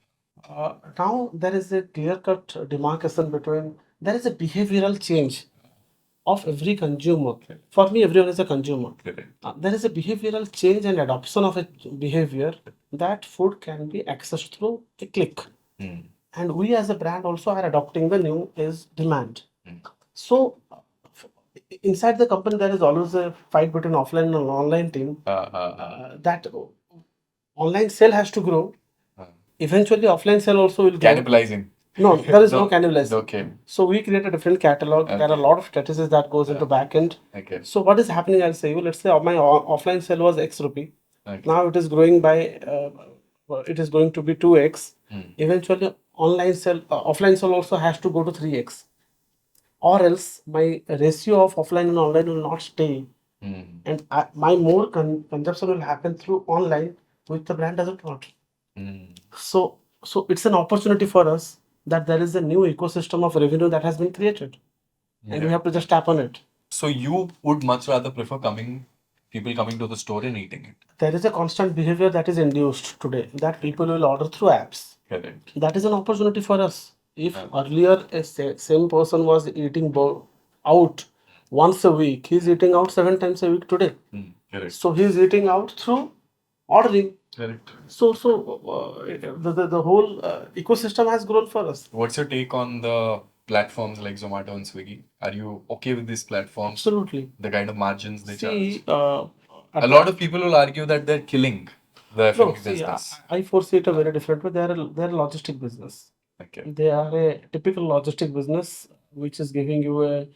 Now there is a clear-cut demarcation between there is a behavioral change of every consumer. For me, everyone is a consumer. Correct. There is a behavioral change and adoption of a behavior that food can be accessed through a click. And we as a brand also are adopting the new is demand. So inside the company, there is always a fight between offline and online team. That online sale has to grow. Eventually, offline sale also will grow. Cannibalizing. No, there is no No. cannibalization. Okay. So we create a different catalog. There are a Okay. lot of strategies that goes into backend. Okay. So what is happening? I'll say you. Let's say my offline sale was X rupee. Okay. Now it is growing by. It is going to be 2x. Eventually, online sale, offline sale also has to go to 3x, or else my ratio of offline and online will not stay, and my more consumption will happen through online, which the brand doesn't want. So it's an opportunity for us that there is a new ecosystem of revenue that has been created, and we have to just tap on it. So you would much rather prefer people coming to the store and eating it. There is a constant behavior that is induced today that people will order through apps. Correct. That is an opportunity for us. If earlier a same person was eating out once a week, he's eating out 7 times a week today. Correct. So he's eating out through ordering. Correct. So the whole ecosystem has grown for us. What's your take on the platforms like Zomato and Swiggy? Are you okay with these platforms? Absolutely. The kind of margins they charge? See, A lot of people will argue that they're killing the no, F&B see, business. I foresee it a very different way. They're a logistic business. Okay. They are a typical logistic business, which is giving you a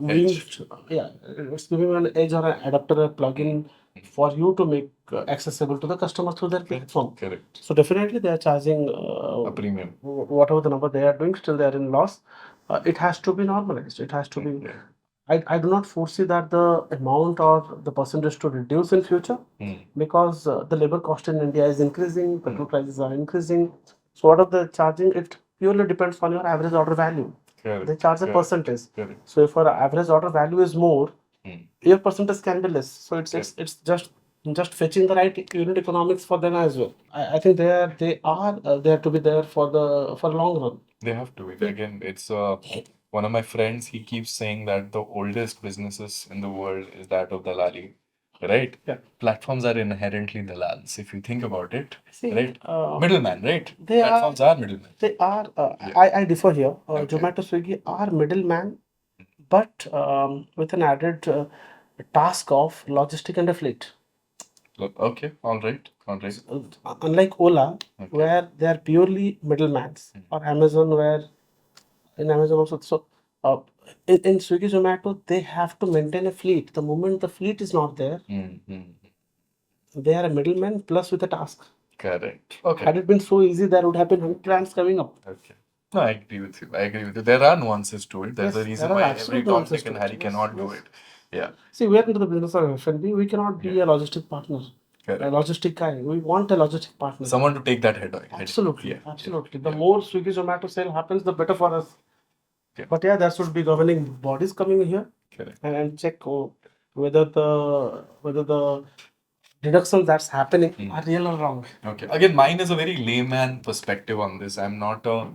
Edge. it's giving you an edge or an adapter, a plugin for you to make accessible to the customer through their platform. Correct. So definitely they are charging A premium. whatever the number they are doing, still they are in loss. It has to be normalized. It has to be. Yeah. I do not foresee that the amount or the percentage to reduce in future, because the labor cost in India is increasing, petrol prices are increasing. So what are they charging? It purely depends on your average order value. Correct. They charge a Correct. percentage. Correct. So if our average order value is more, your percentage can be less. So it's just fetching the right unit economics for them as well. I think they are there to be there for long run. They have to be. Again, it's one of my friends. He keeps saying that the oldest businesses in the world is that of Dalali, right? Yeah. Platforms are inherently dalals if you think about it, See, right? Middleman, right? they are- Platforms are middlemen. They are. Yeah. I differ here. Okay. Zomato, Swiggy are middleman, but with an added task of logistic and a fleet. Look, okay, all right, all right. Unlike Ola, Okay. where they are purely middlemans, or Amazon, where in Amazon also. So in Swiggy, Zomato, they have to maintain a fleet. The moment the fleet is not there, they are a middleman plus with a task. Correct. Okay. Had it been so easy, there would have been 100 brands coming up. Okay. No, I agree with you. I agree with you. There are nuances to it. There's Yes, a reason there are why absolute every Tom, nuances Dick, and to Harry it. cannot Yes, do yes. it. Yeah. See, we are into the business of F&B. We cannot be a logistic partner, Correct. a logistic guy. We want a logistic partner. Someone to take that head on. Absolutely, Yeah. absolutely. Yeah. The more Swiggy, Zomato sale happens, the better for us. Yeah. But yeah, there should be governing bodies coming here Correct. and check whether the deductions that's happening are real or wrong. Okay. Again, mine is a very layman perspective on this. I'm not a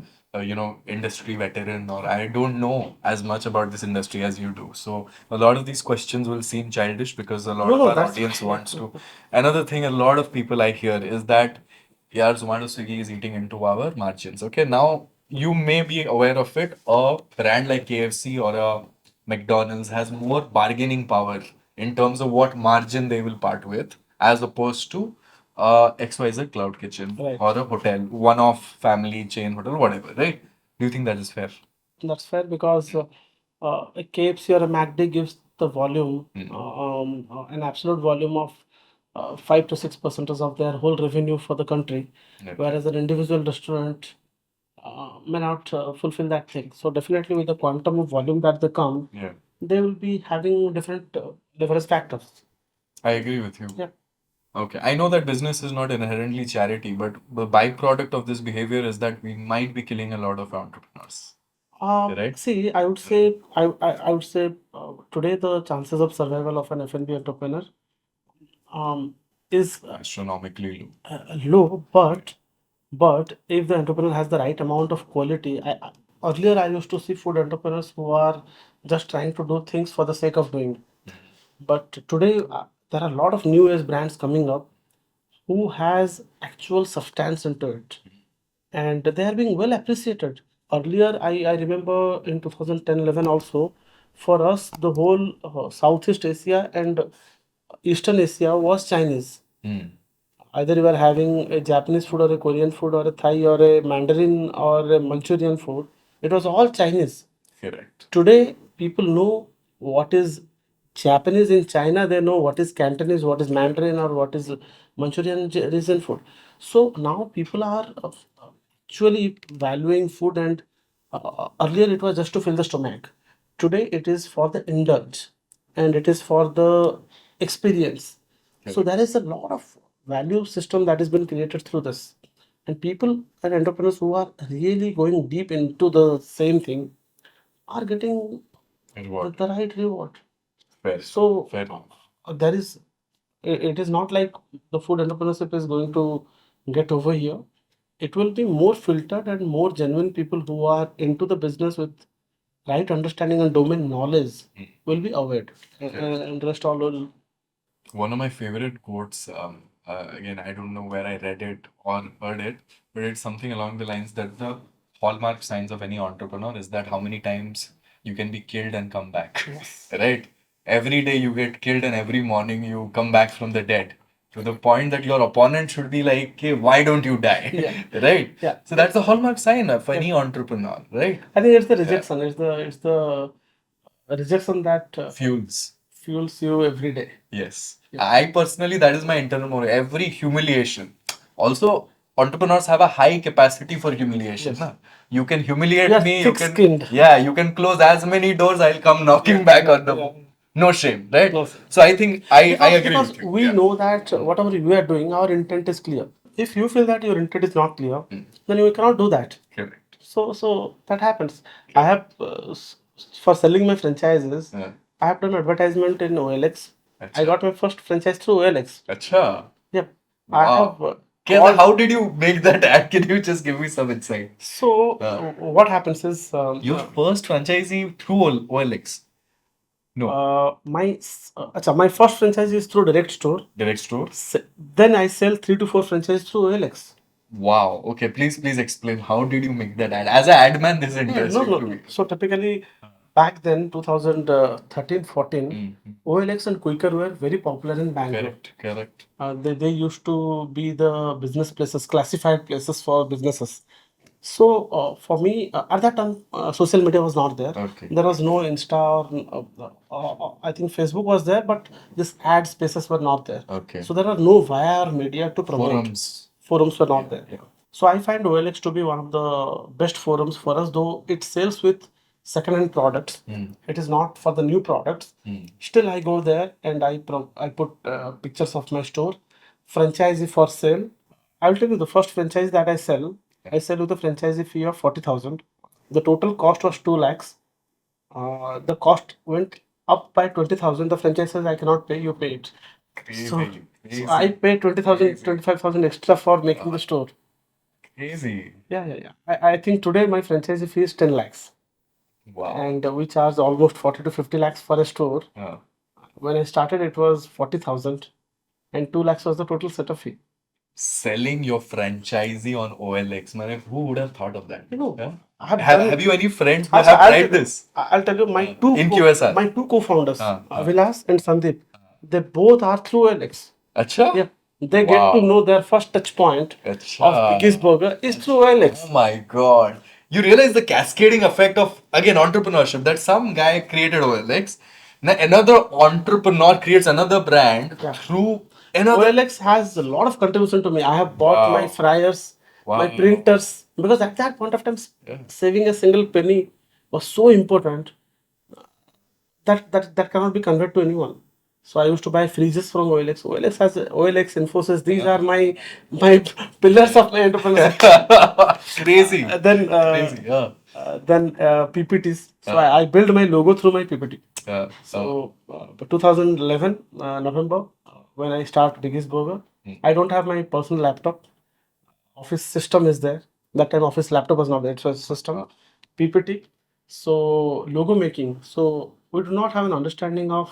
industry veteran, or I don't know as much about this industry as you do. So a lot of these questions will seem childish because a lot of our that's audience fine. wants to. Another thing, a lot of people I hear is that, yeah, Zomato Swiggy is eating into our margins. Okay, now you may be aware of it. A brand like KFC or a McDonald's has more bargaining power in terms of what margin they will part with, as opposed to XYZ Cloud Kitchen Right. or a hotel, one-off family chain hotel, whatever, right? Do you think that is fair? That's fair, because a KFC or a McD gives the volume, an absolute volume of 5 to 6% of their whole revenue for the country, Okay. whereas an individual restaurant may not fulfill that thing. So definitely, with the quantum of volume that they come, Yeah, they will be having different leverage factors. I agree with you. Yeah. Okay, I know that business is not inherently charity, but the byproduct of this behavior is that we might be killing a lot of entrepreneurs. Right? See, I would say, I would say today the chances of survival of an F&B entrepreneur is Astronomically low. low, but But if the entrepreneur has the right amount of quality, earlier I used to see food entrepreneurs who are just trying to do things for the sake of doing. But today there are a lot of new age brands coming up who has actual substance into it, and they are being well appreciated. Earlier, I remember in 2010-11 also, for us the whole Southeast Asia and Eastern Asia was Chinese. Either you are having a Japanese food or a Korean food or a Thai or a Mandarin or a Manchurian food, it was all Chinese. Correct. Today, people know what is Japanese in China, they know what is Cantonese, what is Mandarin, or what is Manchurian recent food. So now people are actually valuing food, and earlier it was just to fill the stomach. Today it is for the indulge and it is for the experience. So there is a lot of value system that has been created through this. And people and entrepreneurs who are really going deep into the same thing are getting Reward. the right reward. Fair. So Fair enough. there is it is not like the food entrepreneurship is going to get over here. It will be more filtered and more genuine people who are into the business with right understanding and domain knowledge will be aware. And rest all will. One of my favorite quotes, again, I don't know where I read it or heard it, but it's something along the lines that the hallmark signs of any entrepreneur is that how many times you can be killed and come back. Yes. Right? Every day you get killed and every morning you come back from the dead. To the point that your opponent should be like, okay, why don't you die? Yeah. Right? Yeah. So that's the hallmark sign of any entrepreneur, right? I think it's the rejection. It's the rejection that fuels you every day. Yes. I personally, that is my internal motive. Every humiliation. Also, entrepreneurs have a high capacity for humiliation. Yes. Na? You can humiliate We are me. You can, thick-skinned. yeah, you can close as many doors. I'll come knocking back on them. Yeah. No shame, right? No, sir. So I think I agree Because with you. we Yeah. know that whatever you are doing, our intent is clear. If you feel that your intent is not clear, then you cannot do that. Correct. So that happens. I have for selling my franchises, Yeah. I have done advertisement in OLX. I Acha. got my first franchise through OLX. Acha. Yep. I have Wow. How did you make that ad? Can you just give me some insight? So what happens is Your first franchisee through OLX? No. my first franchise is through direct store. Direct store? Then I sell 3 to 4 franchises through OLX. Wow. Okay. Please explain. How did you make that ad? As an ad man, this is No, interesting to no. me. So typically, back then, 2013-14, OLX and Quaker were very popular in Bangalore. Correct. They used to be the business places, classified places for businesses. So for me, at that time, social media was not there. Okay. There was no Insta. I think Facebook was there, but this ad spaces were not there. Okay. So there are no wire media to promote. Forums were not there. Yeah. So I find OLX to be one of the best forums for us, though it sells with second-hand products. It is not for the new products. Still, I go there and I put pictures of my store, franchisee for sale. I will tell you the first franchise that I sell with a franchisee fee of 40,000. The total cost was 2 lakhs. The cost went up by 20,000. The franchise says I cannot pay, you pay it. So I paid 20,000, 25,000 extra for making the store. Crazy. Yeah. I think today my franchisee fee is 10 lakhs. Wow. And we charge almost 40 to 50 lakhs for a store. When I started, it was 40,000 and 2 lakhs was the total setup fee. Selling your franchisee on OLX, man, who would have thought of that? Yeah? Have you any friends who have tried this? I'll tell you, my two co-founders, Vilas and Sandeep, they both are through OLX. Acha? Yeah. They get to know their first touch point of Biggies Burger is through OLX. Oh my God. You realize the cascading effect of, again, entrepreneurship, that some guy created OLX, now another entrepreneur creates another brand through another. OLX has a lot of contribution to me. I have bought my fryers, my printers, because at that point of time, saving a single penny was so important that cannot be conveyed to anyone. So I used to buy freezers from OLX. OLX, Infosys. These are my pillars of my entrepreneurship. Crazy. Then PPTs. So I build my logo through my PPT. So 2011 November when I start Biggies Burger, I don't have my personal laptop. office system is there. That time office laptop was not there. It was system, PPT. So logo making. So we do not have an understanding of.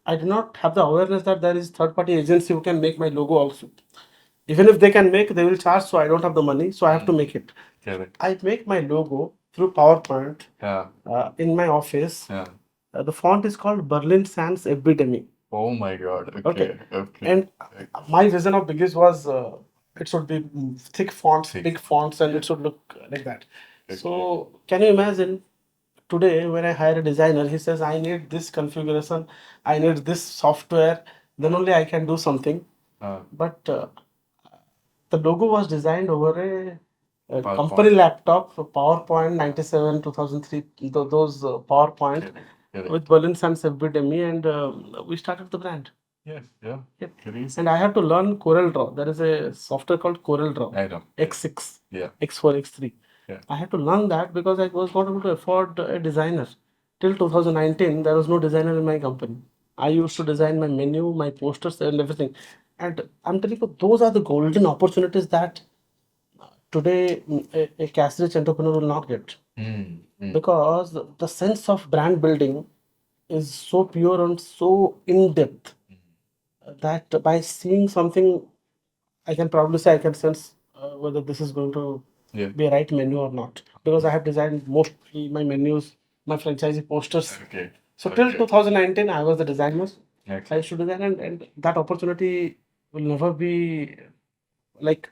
I do not have the awareness that there is third party agency who can make my logo also. Even if they can make, they will charge. So I don't have the money. So I have to make it. Correct. I make my logo through PowerPoint Yeah. in my office. Yeah. The font is called Berlin Sans Epidemic. Oh my God. Okay. Okay. And my vision of Biggies was it should be thick fonts, Thick. big fonts, and it should look like that. Okay. So can you imagine today when I hire a designer, he says, I need this configuration, I need this software, then only I can do something. But the logo was designed over a PowerPoint. company laptop, PowerPoint 97, 2003, those PowerPoint Correct. with Berlin Sans FBDME, and we started the brand. Yeah. Yeah. Yep. Crazy. And I had to learn Corel Draw. There is a software called Corel Draw. I know. X6, Yeah. X4, X3. Yeah. I had to learn that because I was not able to afford a designer. Till 2019, there was no designer in my company. I used to design my menu, my posters, and everything. And I'm telling you, those are the golden opportunities that today a cash rich entrepreneur will not get. Because the sense of brand building is so pure and so in depth that by seeing something, I can probably say I can sense whether this is going to be a right menu or not. Because I have designed mostly my menus, my franchisee posters. Okay. So till 2019, I was the designer. Okay. I used to design, and that opportunity will never be like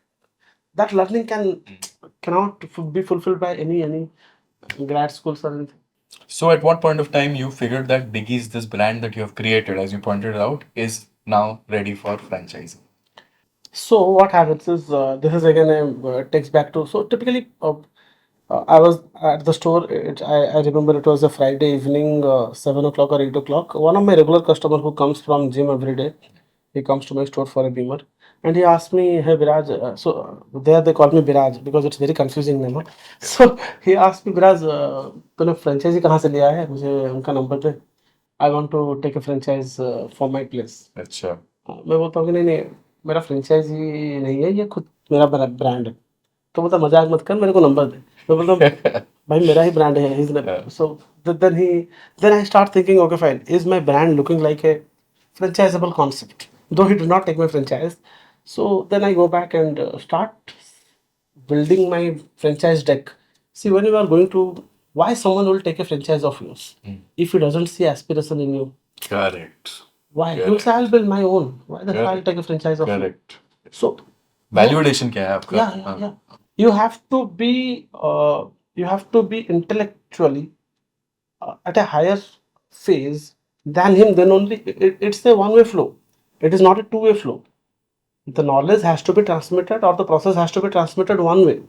that. Learning cannot be fulfilled by any grad schools or anything. So at what point of time you figured that Biggies, this brand that you have created, as you pointed out, is now ready for franchising? So what happens is this is again a takes back to so typically I was at the store. I remember it was a Friday evening, 7 o'clock or 8 o'clock. One of my regular customer who comes from gym every day, he comes to my store for a beamer, and he asked me, "Hey Biraj," there they call me Biraj because it's very confusing name. Huh? So he asked me, "Biraj, तूने franchisee कहाँ से लिया है? मुझे उनका number they. I want to take a franchise for my place." अच्छा. मैं बोलता हूँ कि नहीं नहीं मेरा फ्रेंचाइजी नहीं है ये खुद मेरा ब्रांड है तो बोलता मजाक मत कर मेरे को नंबर दे मैं बोलता हूँ भाई मेरा ही ब्रांड है सो then I start thinking okay fine is my brand looking like a franchisable concept though he did not take my franchise so then I go back and start building my franchise deck. See, when you are going to, why someone will take a franchise of yours if he doesn't see aspiration in you? Correct. Why? He will say, I'll build my own. Why the hell I'll take a franchise of you? Correct. So, Valuation क्या है आपका? yeah. You have to be intellectually at a higher phase than him. Then only it's a one-way flow. It is not a two-way flow. The knowledge has to be transmitted or the process has to be transmitted one way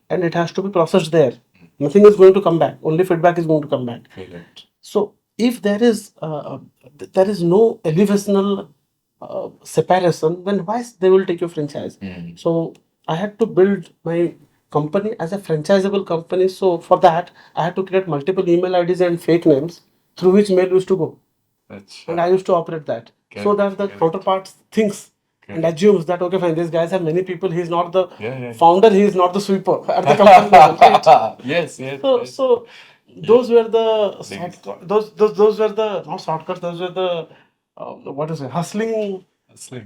and it has to be processed there. Nothing is going to come back. Only feedback is going to come back. Correct. So if there is no elevational separation, then why they will take your franchise? So I had to build my company as a franchisable company. So for that, I had to create multiple email IDs and fake names through which mail used to go. And I used to operate that so that the counterpart thinks and assumes that okay fine these guys have many people he's not the founder he is not the sweeper at the company level, right? Yes. So those were the those were the not shortcuts those were the what is it hustling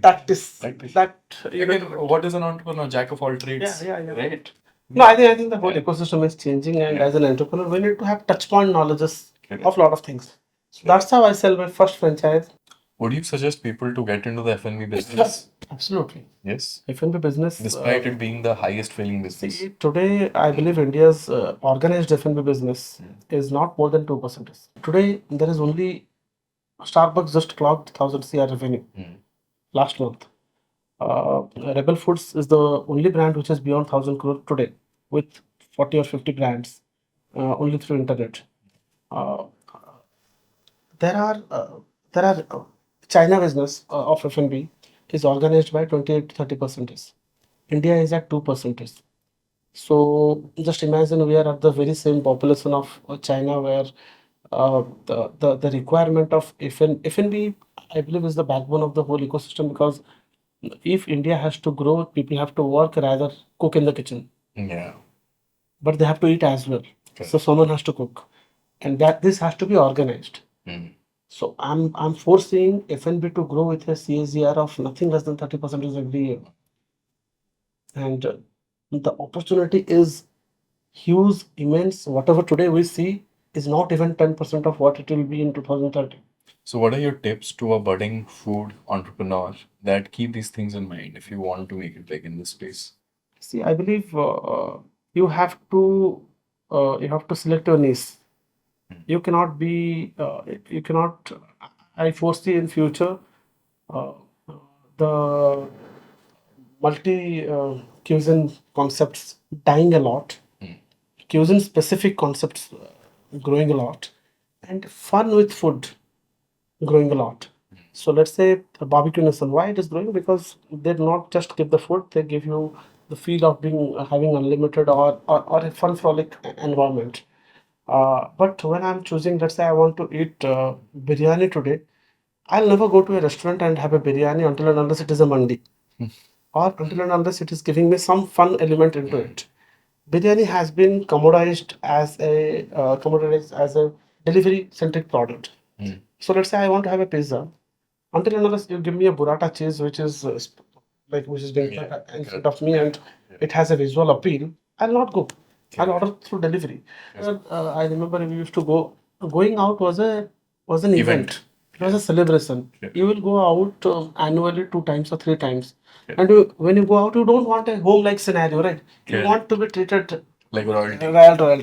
tactics that Again, what is an entrepreneur? Jack of all trades. Yeah. Right. No, I think the whole ecosystem is changing, and as an entrepreneur, we need to have touch point knowledges of a lot of things. So that's how I sell my first franchise. Would you suggest people to get into the F&B business? Absolutely. Yes. F&B business, despite it being the highest paying business. See, today I believe India's organized F&B business is not more than 2%. Today there is only Starbucks just clocked 1000 CR revenue last month. Rebel Foods is the only brand which is beyond 1000 crore today, with 40 or 50 brands only through internet. Uh, there are China business of F&B is organized by 28 to 30%. India is at 2%. So just imagine we are at the very same population of China, where the requirement of F&B I believe is the backbone of the whole ecosystem, because If India has to grow, people have to work rather cook in the kitchen, Yeah. but they have to eat as well. So someone has to cook, and that this has to be organized. Mm. So I'm foreseeing F&B to grow with a CAGR of nothing less than 30% every year, and the opportunity is huge, immense. Whatever today we see is not even 10% of what it will be in 2030. So, what are your tips to a budding food entrepreneur that keep these things in mind if you want to make it big in this space? See, I believe you have to select your niche. You cannot be you cannot. I foresee in future uh, the multi cuisine concepts dying a lot, cuisine specific concepts growing a lot, and fun with food growing a lot. So let's say the barbecue nation, why it is growing? Because they do not just give the food, they give you the feel of being having unlimited or a fun frolic environment. But when I'm choosing, let's say I want to eat biryani today, I'll never go to a restaurant and have a biryani until and unless it is a mandi, or until and unless it is giving me some fun element into it. Biryani has been commoditized as a delivery centric product. So let's say I want to have a pizza. Until and unless you give me a burrata cheese, which is which is being put in front of me and it has a visual appeal, I'll not go. I'll order through delivery. I remember we used to go. Going out was an event. It was a celebration. You will go out annually 2 times or 3 times, and when you go out, you don't want a home-like scenario, right? You want to be treated Like royalty. royal.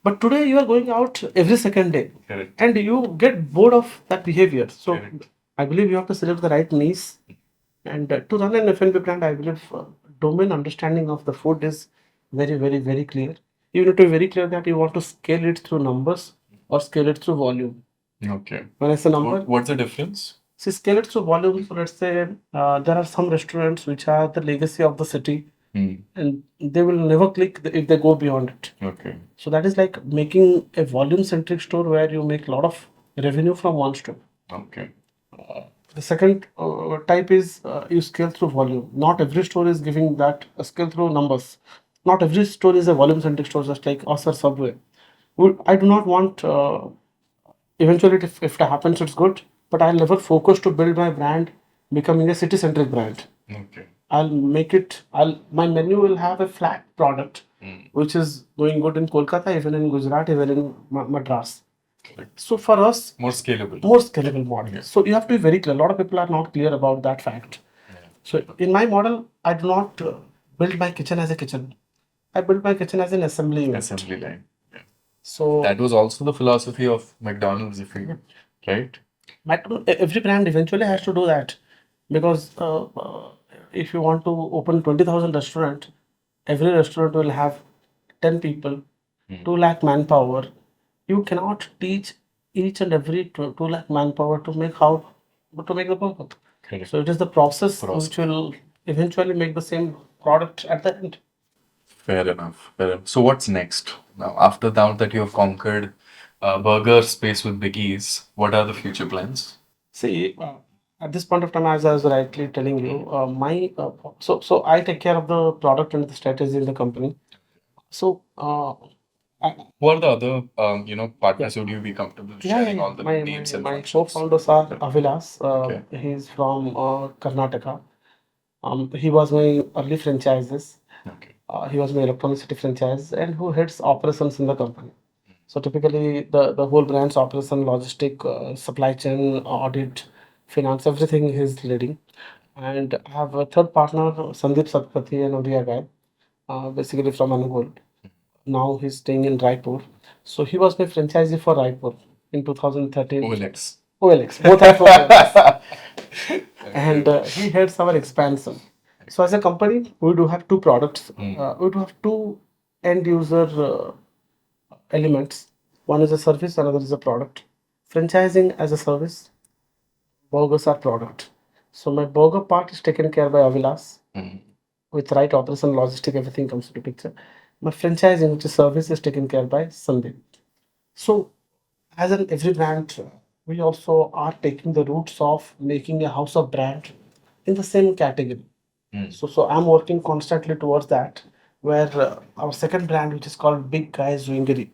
But today you are going out every second day, Correct. and you get bored of that behavior. So Correct. I believe you have to select the right niche, and to run an F&B brand, I believe domain understanding of the food is very, very, very clear. You need to be very clear that you want to scale it through numbers or scale it through volume. Okay. When I say number, What's the difference? see, scale it through volume. So let's say there are some restaurants which are the legacy of the city, and they will never click if they go beyond it. Okay. So that is like making a volume centric store where you make a lot of revenue from one store. Okay. The second type is you scale through volume. Not every store is giving that scale through numbers. Not every store is a volume centric store, just like us or Subway. I do not want, eventually, if it happens, it's good, but I'll never focus to build my brand becoming a city centric brand. Okay. My menu will have a flat product, which is going good in Kolkata, even in Gujarat, even in Madras. Correct. So for us, More scalable. more scalable model. So you have to be very clear. A lot of people are not clear about that fact. So in my model, I do not build my kitchen as a kitchen. I build my kitchen as an assembly unit. Assembly line. Yeah. So That was also the philosophy of McDonald's, if you right? every brand eventually has to do that, because if you want to open 20,000 restaurant, every restaurant will have 10 people, 2 lakh manpower. You cannot teach each and every 2 lakh manpower to make the burger. Correct. So it is the process which will eventually make the same product at the end. Fair enough. Fair enough. So what's next? Now that you have conquered burger space with Biggies, what are the future plans? See, at this point of time, as I was rightly telling you, my so I take care of the product and the strategy in the company. So, Who are the other partners? Would you be comfortable sharing all the names and my functions? co-founders are Avilas. Okay. He's from Karnataka. He was my early franchises. Okay. He was my electronicity franchise and who heads operations in the company. So typically, the whole brand's operation, logistic, supply chain, audit, finance, everything he's leading. And I have a third partner, Sandeep Satpathy, an Odia guy, basically from Anugul. Now he's staying in Raipur. So he was my franchisee for Raipur in 2013. OLX. OLX, both are from OLX. And he heads our expansion. So as a company, we do have two products. We do have two end user elements. One is a service, another is a product. Franchising as a service, burgers are product. So my burger part is taken care by Avilas. With right operation, logistic, everything comes into picture. My franchising, which is service, is taken care by Sandeep. So as in every brand, we also are taking the roots of making a house of brand in the same category. So I'm working constantly towards that. Where our second brand, which is called Big Guys Wingery.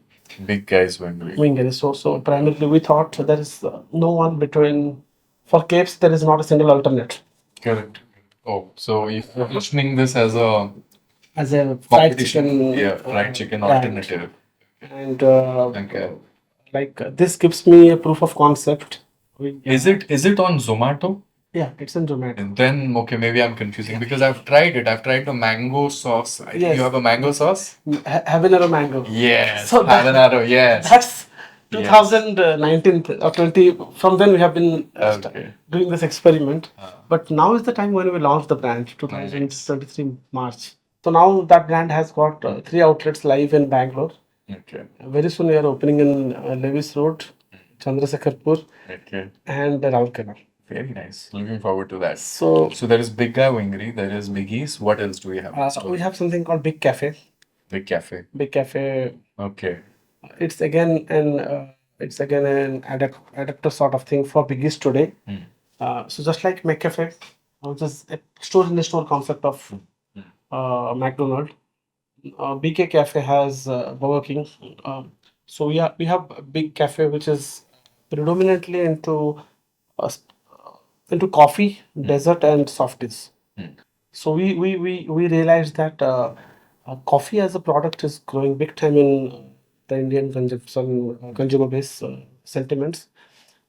Big guys Wingly. Wingery. So primarily we thought there is no one between. For capes, there is not a single alternate. Correct. Oh, so you're positioning this as a As a fried competition, chicken, yeah, fried chicken brand. alternative. And Okay. this gives me a proof of concept. Is it on Zomato? Yeah, it's in Zomato. And then okay, maybe I'm confusing because I've tried it. I've tried the mango sauce. Yes. You have a mango sauce? Habanero mango. Yes. So Habanero, yes. That's Yes. 2019 or 20. From then we have been Okay. doing this experiment. But now is the time when we launched the brand, 2023 March. So now that brand has got 3 outlets live in Bangalore. Okay. Very soon we are opening in Lewis Road, Chandrasekharpur, Okay. and Raulkela. Very nice. Looking forward to that. So So there is Big Guy Wingery, there is Biggies. What else do we have in store? we have something called Big Cafe. Big Cafe. Big Cafe. Okay. It's again an adapter sort of thing for Biggies today. So just like McCafe, which is a store in the store concept of McDonald's. BK Cafe has Burger King. So we have a Big Cafe, which is predominantly uh, s- into coffee, dessert, and softies. So we realized that coffee as a product is growing big time in the Indian consumer base sentiments,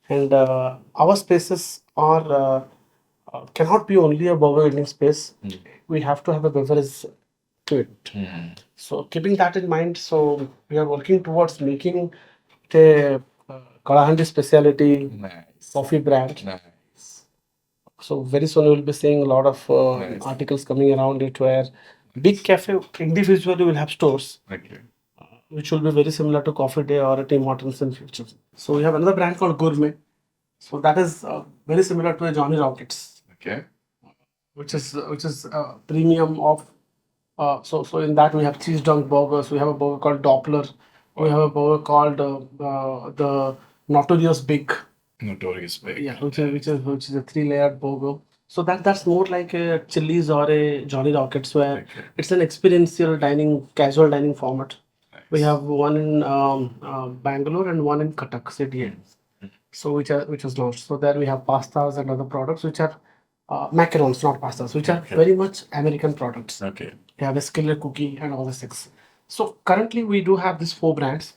and our spaces are cannot be only a burger eating space. We have to have a beverage to it. So keeping that in mind, so we are working towards making a Kalahandi specialty Nice. coffee brand. Nice. So very soon you will be seeing a lot of Nice. articles coming around it where Big Cafe individually will have stores Okay. which will be very similar to Coffee Day or a Tim Hortons in future. So we have another brand called Gourmet. So that is very similar to a Johnny Rockets, Okay. which is premium of. So in that we have cheese dunk burgers. We have a burger called Doppler. We have a burger called the Notorious Big. Notorious Big. Yeah, which is a 3-layered burger. So that's more like a Chili's or a Johnny Rockets, where Okay. it's an experiential dining, casual dining format. We Nice. have one in Bangalore and one in Cuttack City. So which was launched. So there we have pastas and other products which are macarons, not pastas, which are Okay. very much American products. Okay. We have a skillet cookie and all the six. So currently we do have these 4 brands.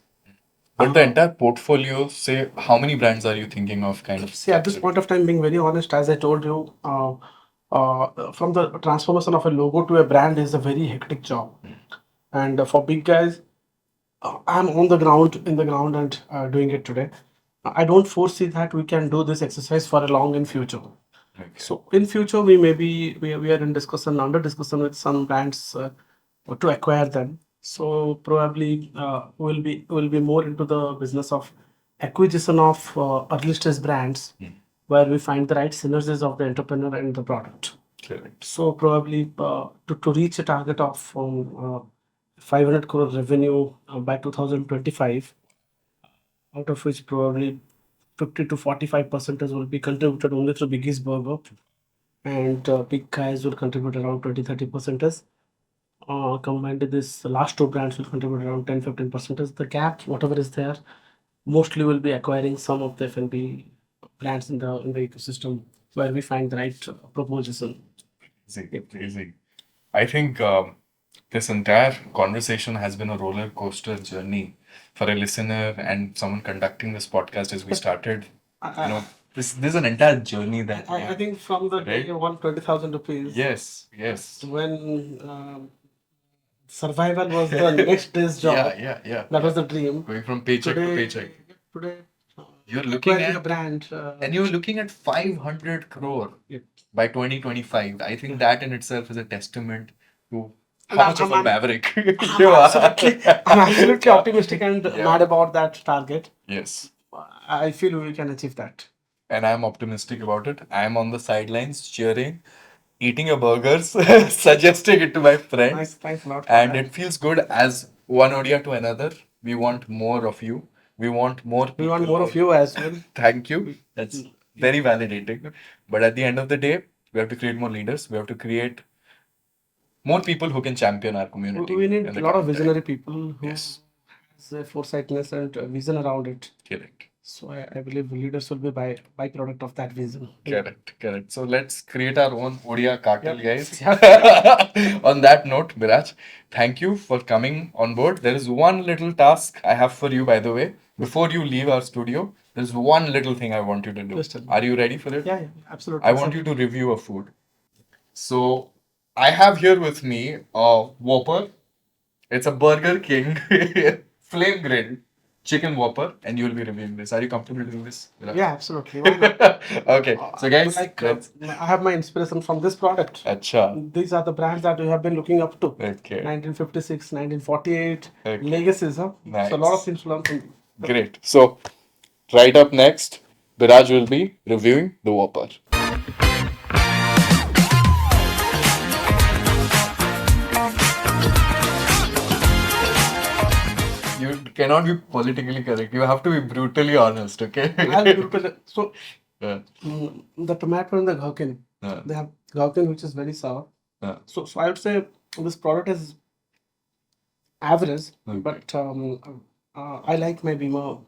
But the entire portfolio, say, how many brands are you thinking of kind of? See, at this point of time, being very honest, as I told you, from the transformation of a logo to a brand is a very hectic job. And for big guys, I'm on the ground, in the ground, and doing it today. I don't foresee that we can do this exercise for a long in future. Okay. So in future, we are in discussion, under discussion with some brands to acquire them. So probably we'll be more into the business of acquisition of early stage brands, where we find the right synergies of the entrepreneur and the product. Correct. So probably to reach a target of 500 crore revenue by 2025, out of which probably 50 to 45% will be contributed only through Biggies Burger, and Big Guys will contribute around 20-30%. Combined with this, the last 2 brands will contribute around 10-15%. The gap, whatever is there, mostly will be acquiring some of the F&B brands in the ecosystem where we find the right proposition. Easy. Easy. I think this entire conversation has been a roller coaster journey for a listener and someone conducting this podcast as we started. This is an entire journey that I think from the day you won 20,000 rupees. Yes, yes. When survival was the next day's job. Yeah. That was the dream. Going from paycheck to paycheck. Today, You're looking acquiring a at brand. and you're looking at 500 crore Yeah. by 2025. I think that in itself is a testament to And how much of a I'm- maverick you are. I'm absolutely optimistic and mad about that target. Yes. I feel we can achieve that. And I'm optimistic about it. I'm on the sidelines cheering, eating a burgers, suggesting it to my friends. Thanks a lot. For And that. it feels good as one Odia to another. We want more of you. We want more people. We want more of you as well. Thank you. That's very validating. But at the end of the day, We have to create more leaders. We have to create more people who can champion our community. We in need the a lot of coming time. visionary people who Yes. has a foresightness and vision around it. Correct. So I believe leaders will be byproduct of that vision. Correct. So let's create our own Odia cartel, Yep. guys. On that note, Biraj, thank you for coming on board. There is one little task I have for you, by the way. Before you leave our studio, there's one little thing I want you to do. Please tell me. Are you ready for it? Yeah, absolutely. I want you to review a food. So I have here with me a Whopper. It's a Burger King flame grilled chicken Whopper, and you will be reviewing this. Are you comfortable doing this? Viraj? Yeah, absolutely. Why not? Okay, so guys, I have my inspiration from this product. Acha. These are the brands that we have been looking up to. Okay. 1956, 1948, Okay. legacies, huh? Nice. So a lot of things to learn from. Great. So, right up next, Biraj will be reviewing the Whopper. You cannot be politically correct. You have to be brutally honest, okay? So, Yeah. the tomato and the gherkin, Yeah. they have gherkin which is very sour. Yeah. So I would say this product is average, Okay. but I like my Beamer.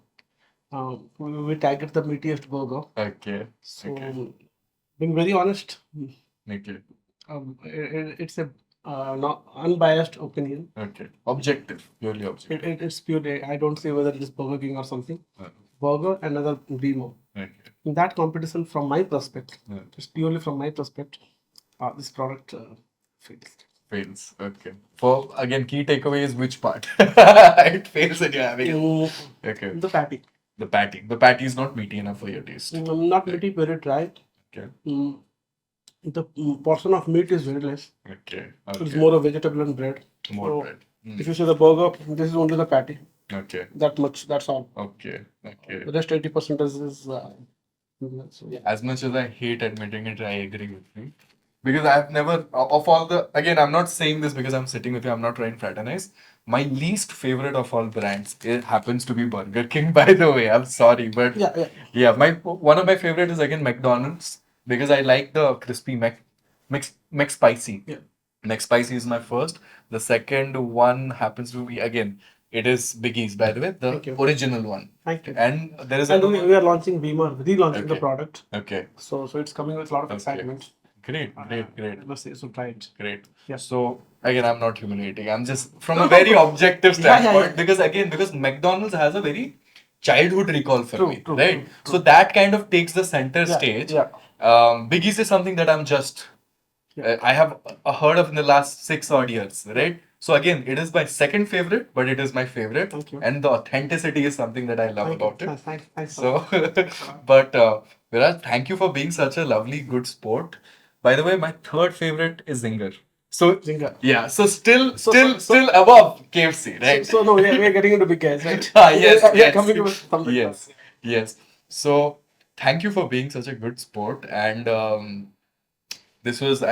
We target the meatiest burger. Okay. So, Okay. being very honest, Okay. it's a not unbiased opinion. Okay. Objective. Purely objective. It's purely, I don't say whether it is Burger King or something. Uh, Burger, another Beamer. Okay. In that competition, from my perspective, Yeah. just purely from my perspective, this product fails. Fails. Okay. For again, key takeaway is which part? It fails when you're having it. Okay. The patty. The patty. The patty is not meaty enough for your taste. Not meaty, very dry. Okay. The portion of meat is very less. Okay. It's Okay. more of vegetable and bread. More So, bread. if you see the burger, this is only the patty. Okay. That much. That's all. Okay. Okay. The rest 80% is. So yeah. As much as I hate admitting it, I agree with you. Because I've never, of all the, again, I'm not saying this because I'm sitting with you, I'm not trying to fraternize. My least favorite of all brands, it happens to be Burger King, by the way. I'm sorry, but Yeah. one of my favorite is again McDonald's because I like the crispy McSpicy. Yeah. McSpicy is my first. The second one happens to be again, it is Biggies, by the way, Thank the you. original one. Thank you. And there is And another we are launching Beamer, relaunching the Okay. product. Okay. So it's coming with a lot of Okay. excitement. Great. I must say, so try it. Great. Yeah. So again, I'm not humiliating. I'm just from a very objective Yeah, yeah, standpoint yeah. because McDonald's has a very childhood recall for True, me, true, right? true, So that kind of takes the center Yeah, stage. yeah. Biggies is something that I'm just Yeah. I have heard of in the last 6 odd years, right? So again, it is my second favorite, but it is my favorite, Thank you. and the authenticity is something that I love Thank you. about it. Thanks. So, but Viraj, thank you for being such a lovely, good sport. By the way, my third favorite is Zinger. So Zinger. yeah, so still So- above KFC, right? So no, we are getting into big guys, right? Yes, We are yes, coming with something. yes. So thank you for being such a good sport, and this was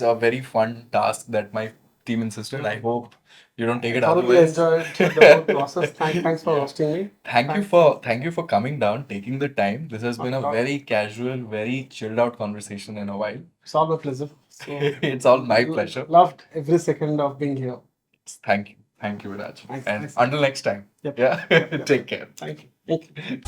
a very fun task that my team insisted. I hope you don't take it Thoroughly otherwise. enjoyed the whole process. Thanks for hosting me. Thank you for coming down, taking the time. This has been a very casual, very chilled out conversation in a while. It's all my pleasure. So, It's all my pleasure. Loved every second of being here. Thank you, Viraj. Thanks, And thanks. until next time. Yep. Yeah, Yep. take care. Thank you.